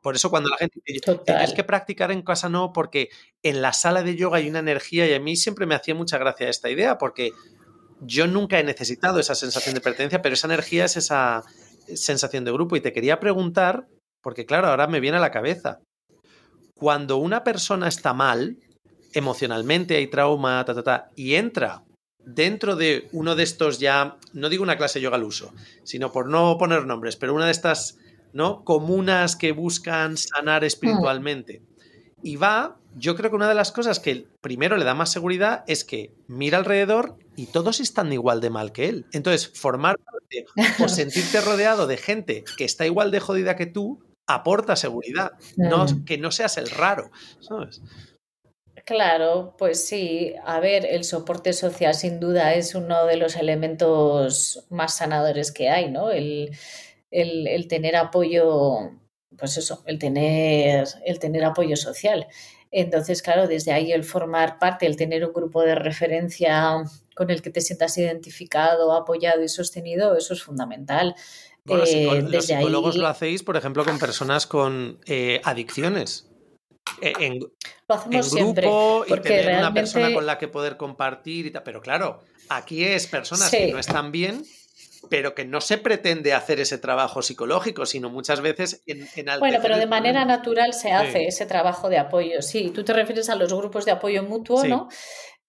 Por eso cuando la gente dice, yo es Total. que practicar en casa no, porque en la sala de yoga hay una energía y a mí siempre me hacía mucha gracia esta idea, porque yo nunca he necesitado esa sensación de pertenencia, pero esa energía es esa sensación de grupo. Y te quería preguntar, porque claro, ahora me viene a la cabeza, cuando una persona está mal, emocionalmente hay trauma, y entra dentro de uno de estos ya, no digo una clase de yoga al uso, sino por no poner nombres, pero una de estas, ¿no? Comunas que buscan sanar espiritualmente. Y yo creo que una de las cosas que primero le da más seguridad es que mira alrededor y todos están igual de mal que él. Entonces, formar parte o sentirte rodeado de gente que está igual de jodida que tú aporta seguridad, no que no seas el raro, ¿sabes? Claro, pues sí. A ver, el soporte social sin duda es uno de los elementos más sanadores que hay, ¿no? El tener apoyo, pues eso, el tener apoyo social. Entonces, claro, desde ahí el formar parte, el tener un grupo de referencia con el que te sientas identificado, apoyado y sostenido, eso es fundamental. Bueno, los Desde psicólogos lo ahí hacéis, por ejemplo, con personas con adicciones. En, lo en hacemos siempre, grupo y porque tener una persona con realmente la que poder compartir y tal. Pero claro, aquí es personas que no sí. están bien, pero que no se pretende hacer ese trabajo psicológico, sino muchas veces Bueno, enaltecer pero el de manera problema. natural se Sí, hace ese trabajo de apoyo. Sí, tú te refieres a los grupos de apoyo mutuo, sí. ¿no?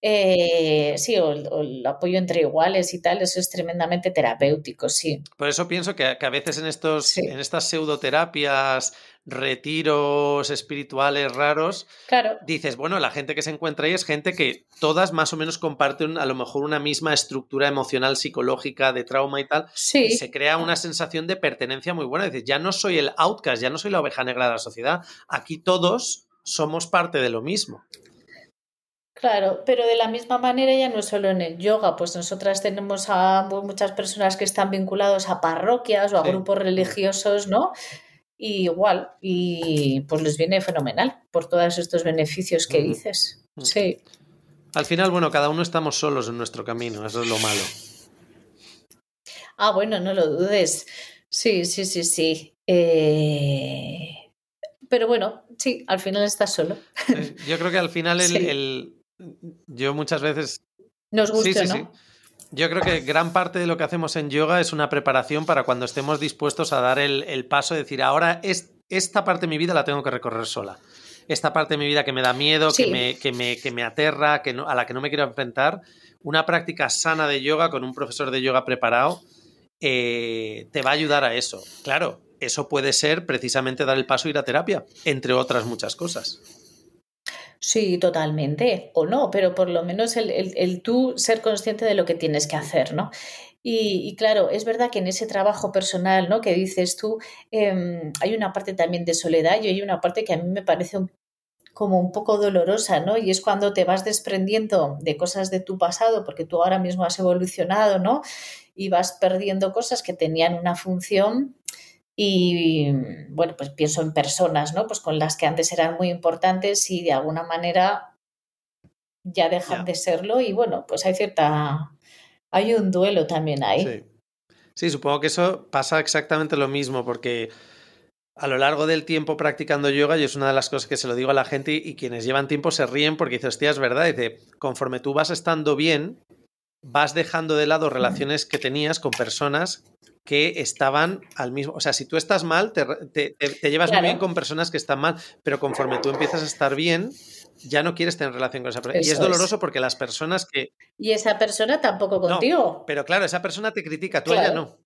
Sí, o el apoyo entre iguales y tal, eso es tremendamente terapéutico, sí. Por eso pienso que a veces en Sí, estas pseudoterapias, retiros espirituales raros, claro, dices, bueno, la gente que se encuentra ahí es gente que todas más o menos comparten a lo mejor una misma estructura emocional, psicológica, de trauma y tal, y se sí. crea una sensación de pertenencia muy buena. Dices, ya no soy el outcast, ya no soy la oveja negra de la sociedad, aquí todos somos parte de lo mismo. Claro, pero de la misma manera ya no es solo en el yoga, pues nosotras tenemos a muchas personas que están vinculados a parroquias o a Sí. grupos religiosos, ¿no? Y igual, y pues les viene fenomenal por todos estos beneficios que Ujú. dices. Sí. Al final, bueno, cada uno estamos solos en nuestro camino, eso es lo malo. Ah, bueno, no lo dudes. Sí, sí, sí, sí. Pero bueno, sí, al final estás solo. Sí, yo creo que al final Sí, yo muchas veces... nos Sí, guste o sí, sí. no. Yo creo que gran parte de lo que hacemos en yoga es una preparación para cuando estemos dispuestos a dar el paso de decir, ahora esta parte de mi vida la tengo que recorrer sola. Esta parte de mi vida que me da miedo, Sí, que me aterra, a la que no me quiero enfrentar, una práctica sana de yoga con un profesor de yoga preparado te va a ayudar a eso. Claro, eso puede ser precisamente dar el paso a ir a terapia, entre otras muchas cosas. sí, totalmente. O no, pero por lo menos el tú ser consciente de lo que tienes que hacer, ¿no? Y claro, es verdad que en ese trabajo personal, ¿no? Que dices tú, hay una parte también de soledad y hay una parte que a mí me parece como un poco dolorosa, ¿no? Y es cuando te vas desprendiendo de cosas de tu pasado, porque tú ahora mismo has evolucionado, ¿no? Y vas perdiendo cosas que tenían una función y, bueno, pues pienso en personas, ¿no? Pues con las que antes eran muy importantes y de alguna manera ya dejan Ya, de serlo y, bueno, pues hay un duelo también ahí. sí. Sí, supongo que eso pasa exactamente lo mismo, porque a lo largo del tiempo practicando yoga, y es una de las cosas que se lo digo a la gente y quienes llevan tiempo se ríen porque dice, hostia, es verdad, dice, conforme tú vas estando bien, vas dejando de lado Mm, relaciones que tenías con personas que estaban al mismo, o sea, si tú estás mal, te llevas muy bien claro, con personas que están mal, pero conforme tú empiezas a estar bien, ya no quieres tener relación con esa persona. Y es eso es. doloroso porque las personas que... Y esa persona tampoco No, contigo. pero claro, esa persona te critica, tú a ella Claro, no,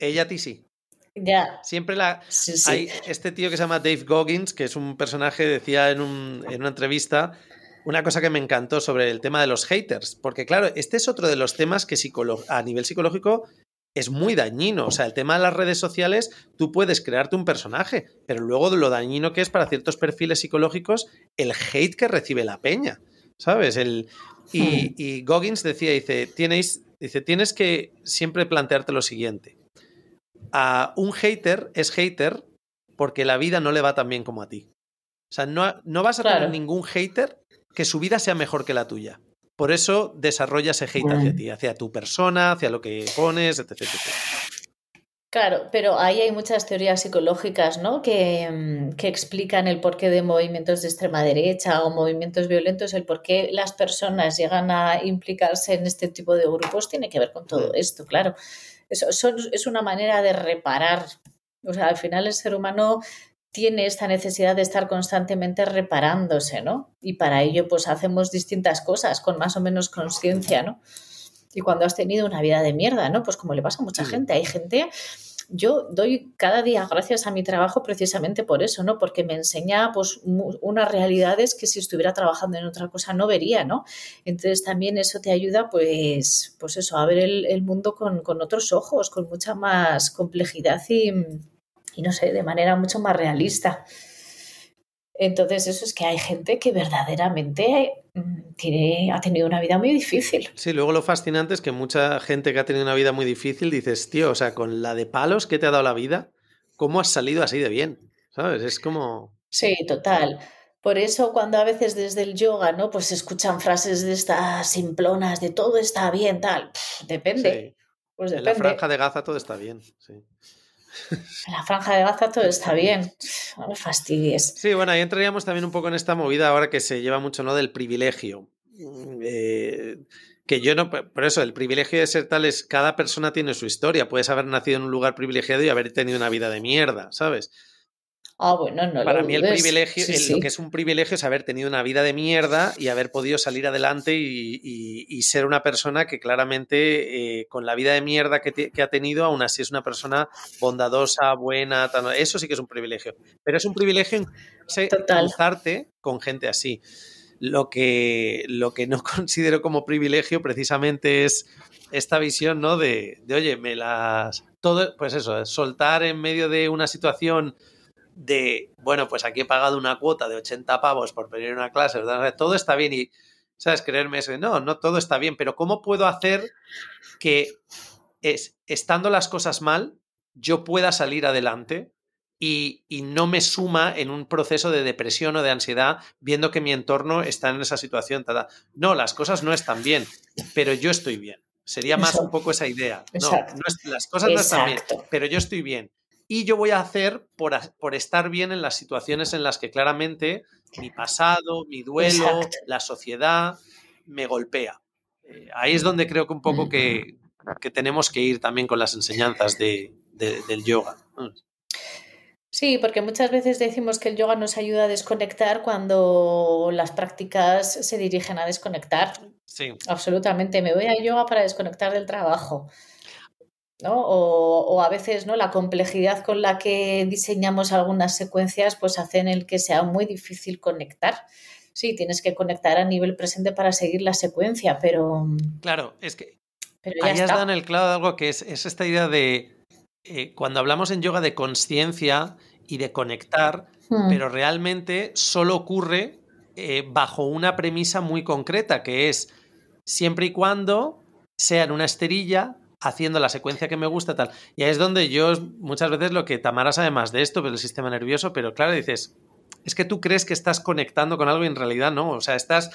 ella a ti sí. ya, Siempre sí, sí. hay este tío que se llama Dave Goggins, que es un personaje, decía en una entrevista una cosa que me encantó sobre el tema de los haters, porque claro, este es otro de los temas que a nivel psicológico es muy dañino. O sea, el tema de las redes sociales, tú puedes crearte un personaje, pero luego de lo dañino que es para ciertos perfiles psicológicos el hate que recibe la peña, ¿sabes? Hmm. Y Goggins decía, dice, tienes que siempre plantearte lo siguiente. A un hater es hater porque la vida no le va tan bien como a ti. O sea, no vas a tener Claro. ningún hater que su vida sea mejor que la tuya. Por eso desarrolla ese hate hacia Mm. ti, hacia tu persona, hacia lo que pones, etc. etc. Claro, pero ahí hay muchas teorías psicológicas, ¿no? Que explican el porqué de movimientos de extrema derecha o movimientos violentos, el por qué las personas llegan a implicarse en este tipo de grupos, tiene que ver con todo Hmm. esto, claro. Es una manera de reparar. O sea, al final el ser humano tiene esta necesidad de estar constantemente reparándose, ¿no? Y para ello, pues hacemos distintas cosas con más o menos conciencia, ¿no? Y cuando has tenido una vida de mierda, ¿no? Pues como le pasa a mucha Sí, sí. gente. Hay gente, yo doy cada día gracias a mi trabajo precisamente por eso, ¿no? Porque me enseña pues unas realidades que si estuviera trabajando en otra cosa no vería, ¿no? Entonces también eso te ayuda pues eso, a ver el mundo con otros ojos, con mucha más complejidad y no sé, de manera mucho más realista. Entonces eso es que hay gente que verdaderamente ha tenido una vida muy difícil. Sí, luego lo fascinante es que mucha gente que ha tenido una vida muy difícil dices, tío, o sea, con la de palos que te ha dado la vida, ¿cómo has salido así de bien? ¿Sabes? Es como... Sí, total. Por eso cuando a veces desde el yoga, ¿no? Pues se escuchan frases de estas simplonas de todo está bien, tal. Depende. Sí, Pues en la franja depende. de Gaza todo está bien, sí. En la franja de Gaza todo está bien. No me fastidies. Sí, bueno, ahí entraríamos también un poco en esta movida ahora que se lleva mucho, ¿no? Del privilegio. Que yo no, por eso, el privilegio de ser tal es cada persona tiene su historia. Puedes haber nacido en un lugar privilegiado y haber tenido una vida de mierda, ¿sabes? Bueno, no Para lo mí el dudes. privilegio, Sí, lo que es un privilegio es haber tenido una vida de mierda y haber podido salir adelante y ser una persona que claramente con la vida de mierda que ha tenido, aún así es una persona bondadosa, buena, eso sí que es un privilegio. Pero es un privilegio total. cruzarte con gente así. Lo que no considero como privilegio precisamente es esta visión, ¿no? Oye, todo, pues eso, soltar en medio de una situación bueno, pues aquí he pagado una cuota de 80 pavos por venir a una clase, ¿verdad? Todo está bien y, ¿sabes? Creerme eso. No todo está bien, pero ¿cómo puedo hacer que estando las cosas mal, yo pueda salir adelante y no me suma en un proceso de depresión o de ansiedad viendo que mi entorno está en esa situación? No, las cosas no están bien, pero yo estoy bien. Sería más un Eso, poco esa idea. No, exacto, las cosas no están bien, exacto. pero yo estoy bien. Y yo voy a hacer por estar bien en las situaciones en las que claramente mi pasado, mi duelo, Exacto. la sociedad me golpea. Ahí es donde creo que un poco que tenemos que ir también con las enseñanzas del yoga. Sí, porque muchas veces decimos que el yoga nos ayuda a desconectar cuando las prácticas se dirigen a desconectar. Sí, Absolutamente. Me voy a yoga para desconectar del trabajo, ¿no? O a veces, ¿no? La complejidad con la que diseñamos algunas secuencias pues hacen el que sea muy difícil conectar. Sí, tienes que conectar a nivel presente para seguir la secuencia, claro, es que pero ya ahí has dado en está. el clavo de algo que es esta idea de cuando hablamos en yoga de conciencia y de conectar, Mm, pero realmente solo ocurre bajo una premisa muy concreta, que es siempre y cuando sea en una esterilla, haciendo la secuencia que me gusta, tal. Y ahí es donde yo muchas veces lo que Tamara sabe más de esto, del sistema nervioso, pero claro, dices, es que tú crees que estás conectando con algo y en realidad no. O sea, estás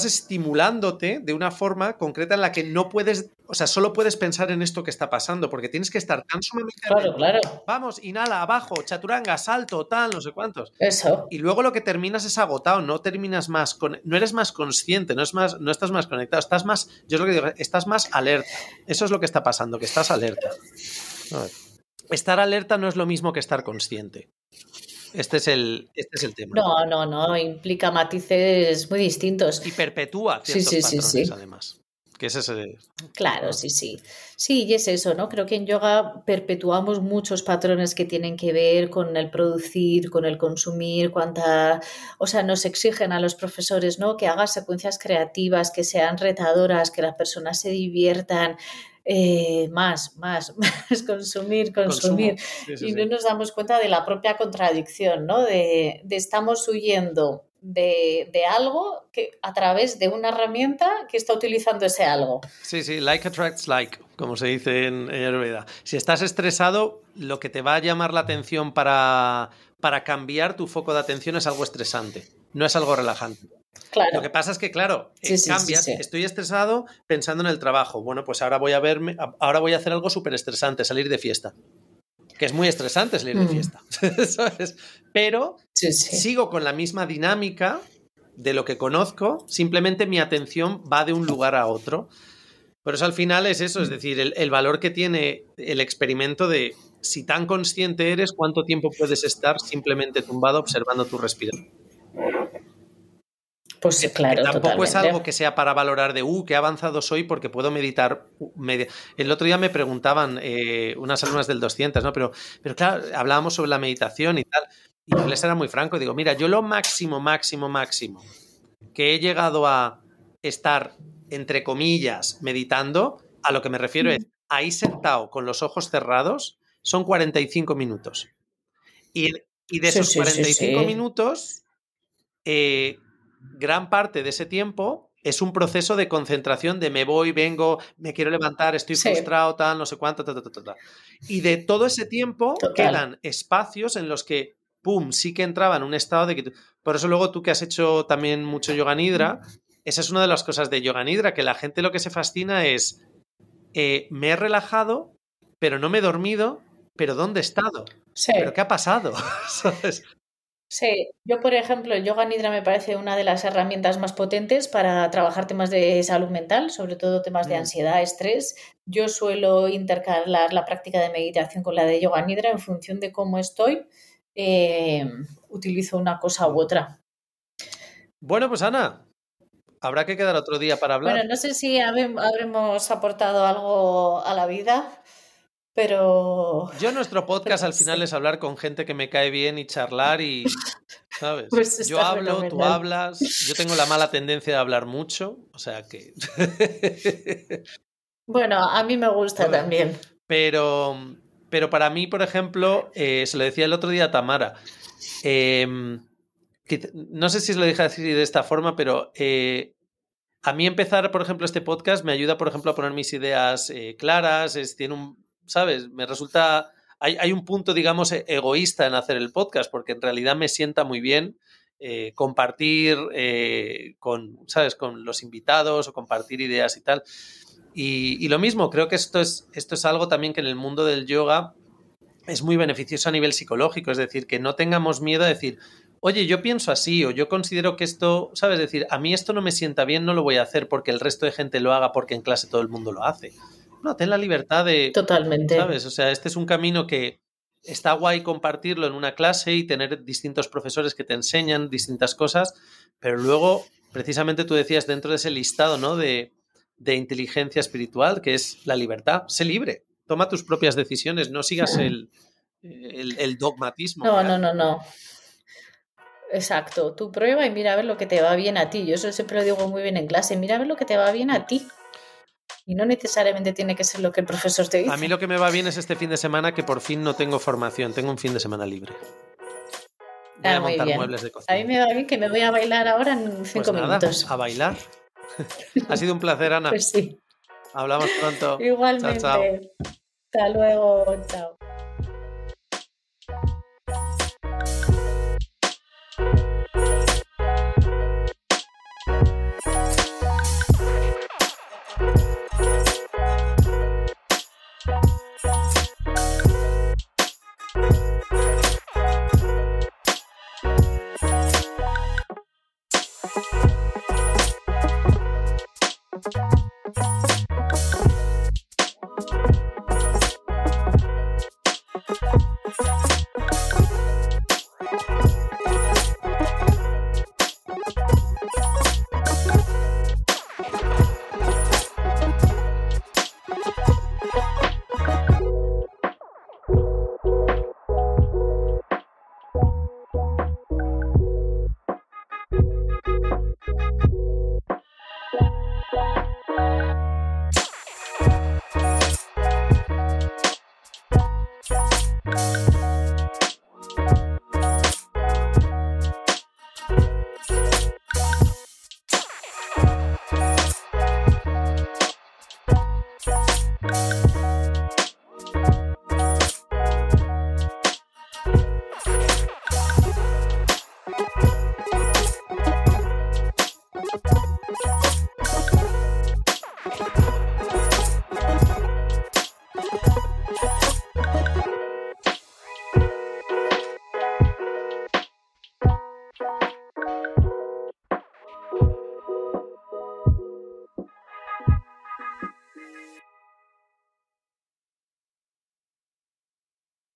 estimulándote de una forma concreta en la que no puedes, o sea, solo puedes pensar en esto que está pasando, porque tienes que estar tan sumamente claro, atento. claro. Vamos, inhala, abajo, chaturanga, salto, tal, no sé cuántos. Eso. Y luego lo que terminas es agotado, no terminas no eres más consciente, no estás más conectado, estás más, yo es lo que digo, estás más alerta. Eso es lo que está pasando, que estás alerta. Estar alerta no es lo mismo que estar consciente. Este es el tema. No, no, no, implica matices muy distintos. Y perpetúa Sí, ciertos sí, sí, patrones, sí. además. Que es ese. Claro, sí, sí. Sí, y es eso, ¿no? Creo que en yoga perpetuamos muchos patrones que tienen que ver con el producir, con el consumir, o sea, nos exigen a los profesores, ¿no? Que hagas secuencias creativas, que sean retadoras, que las personas se diviertan, más, consumir, consumir. Consumo. Sí, sí, Y no sí. nos damos cuenta de la propia contradicción, ¿no? De estamos huyendo de algo que a través de una herramienta que está utilizando ese algo. Sí, sí, like attracts like, como se dice en Ayurveda. Si estás estresado, lo que te va a llamar la atención para cambiar tu foco de atención es algo estresante, no es algo relajante. Lo que Claro, pasa es que, claro, sí, sí, sí, cambias, sí. estoy estresado pensando en el trabajo. Bueno, pues ahora voy a hacer algo súper estresante, salir de fiesta. Que es muy estresante salir de fiesta. ¿Sabes? Pero Sí, sí. sigo con la misma dinámica de lo que conozco, simplemente mi atención va de un lugar a otro. Por eso al final es eso, es decir, el valor que tiene el experimento de si tan consciente eres, cuánto tiempo puedes estar simplemente tumbado observando tu respiración. Pues Que claro, tampoco es algo totalmente. que sea para valorar de, qué avanzado soy porque puedo meditar. El otro día me preguntaban unas alumnas del 200, ¿no? Pero claro, hablábamos sobre la meditación y tal. Y yo les era muy franco, digo, mira, yo lo máximo que he llegado a estar, entre comillas, meditando, a lo que me refiero es, ahí sentado con los ojos cerrados, son 45 minutos. Y, y de Sí, esos sí, sí, 45 sí. minutos, gran parte de ese tiempo es un proceso de concentración de me voy, vengo, me quiero levantar, estoy Sí, frustrado, tal, no sé cuánto, ta, ta, ta, ta, ta. Y de todo ese tiempo total. quedan espacios en los que, pum, sí que entraba en un estado de que... Por eso luego tú que has hecho también mucho yoga nidra, esa es una de las cosas de yoga nidra, que la gente lo que se fascina es, me he relajado, pero no me he dormido, pero ¿dónde he estado? Sí. ¿Pero qué ha pasado? ¿Sabes? Sí, yo por ejemplo, el yoga nidra me parece una de las herramientas más potentes para trabajar temas de salud mental, sobre todo temas de Mm. ansiedad, estrés. Yo suelo intercalar la práctica de meditación con la de yoga nidra en función de cómo estoy. utilizo una cosa u otra. Bueno, pues Ana, habrá que quedar otro día para hablar. Bueno, no sé si habremos aportado algo a la vida, pero Yo nuestro podcast al no final sé. es hablar con gente que me cae bien y charlar y, ¿sabes? Pues Yo está hablo, tú fenomenal. hablas. Yo tengo la mala tendencia de hablar mucho, o sea que... Bueno, a mí me gusta Bueno, también. pero para mí, por ejemplo, se lo decía el otro día a Tamara. No sé si se lo dije así de esta forma, pero a mí empezar, por ejemplo, este podcast me ayuda, por ejemplo, a poner mis ideas claras. Tiene un, ¿sabes? Me resulta... Hay un punto, digamos, egoísta en hacer el podcast, porque en realidad me sienta muy bien compartir con, ¿sabes? Con los invitados o compartir ideas y tal. Y lo mismo, creo que esto es algo también que en el mundo del yoga es muy beneficioso a nivel psicológico, es decir, que no tengamos miedo a decir, oye, yo pienso así o yo considero que esto, ¿sabes? Es decir, a mí esto no me sienta bien, no lo voy a hacer porque el resto de gente lo haga porque en clase todo el mundo lo hace. No, ten la libertad de, Totalmente. ¿sabes? O sea, este es un camino que está guay compartirlo en una clase y tener distintos profesores que te enseñan distintas cosas, pero luego, precisamente tú decías dentro de ese listado, ¿no? De inteligencia espiritual, que es la libertad, sé libre, toma tus propias decisiones, no sigas el dogmatismo que No, no, hay. no, no. Exacto. Tú prueba y mira a ver lo que te va bien a ti. Yo eso siempre lo digo muy bien en clase. Mira a ver lo que te va bien a ti. Y no necesariamente tiene que ser lo que el profesor te A mí dice. lo que me va bien es este fin de semana que por fin no tengo formación, tengo un fin de semana libre. Voy a Ah, muy montar bien. muebles de A mí cocina. me va bien que me voy a bailar ahora en Pues 5 nada, minutos. a bailar. Ha sido un placer, Ana. Pues sí. Hablamos pronto. Chao, chao. Igualmente. Hasta luego. Chao.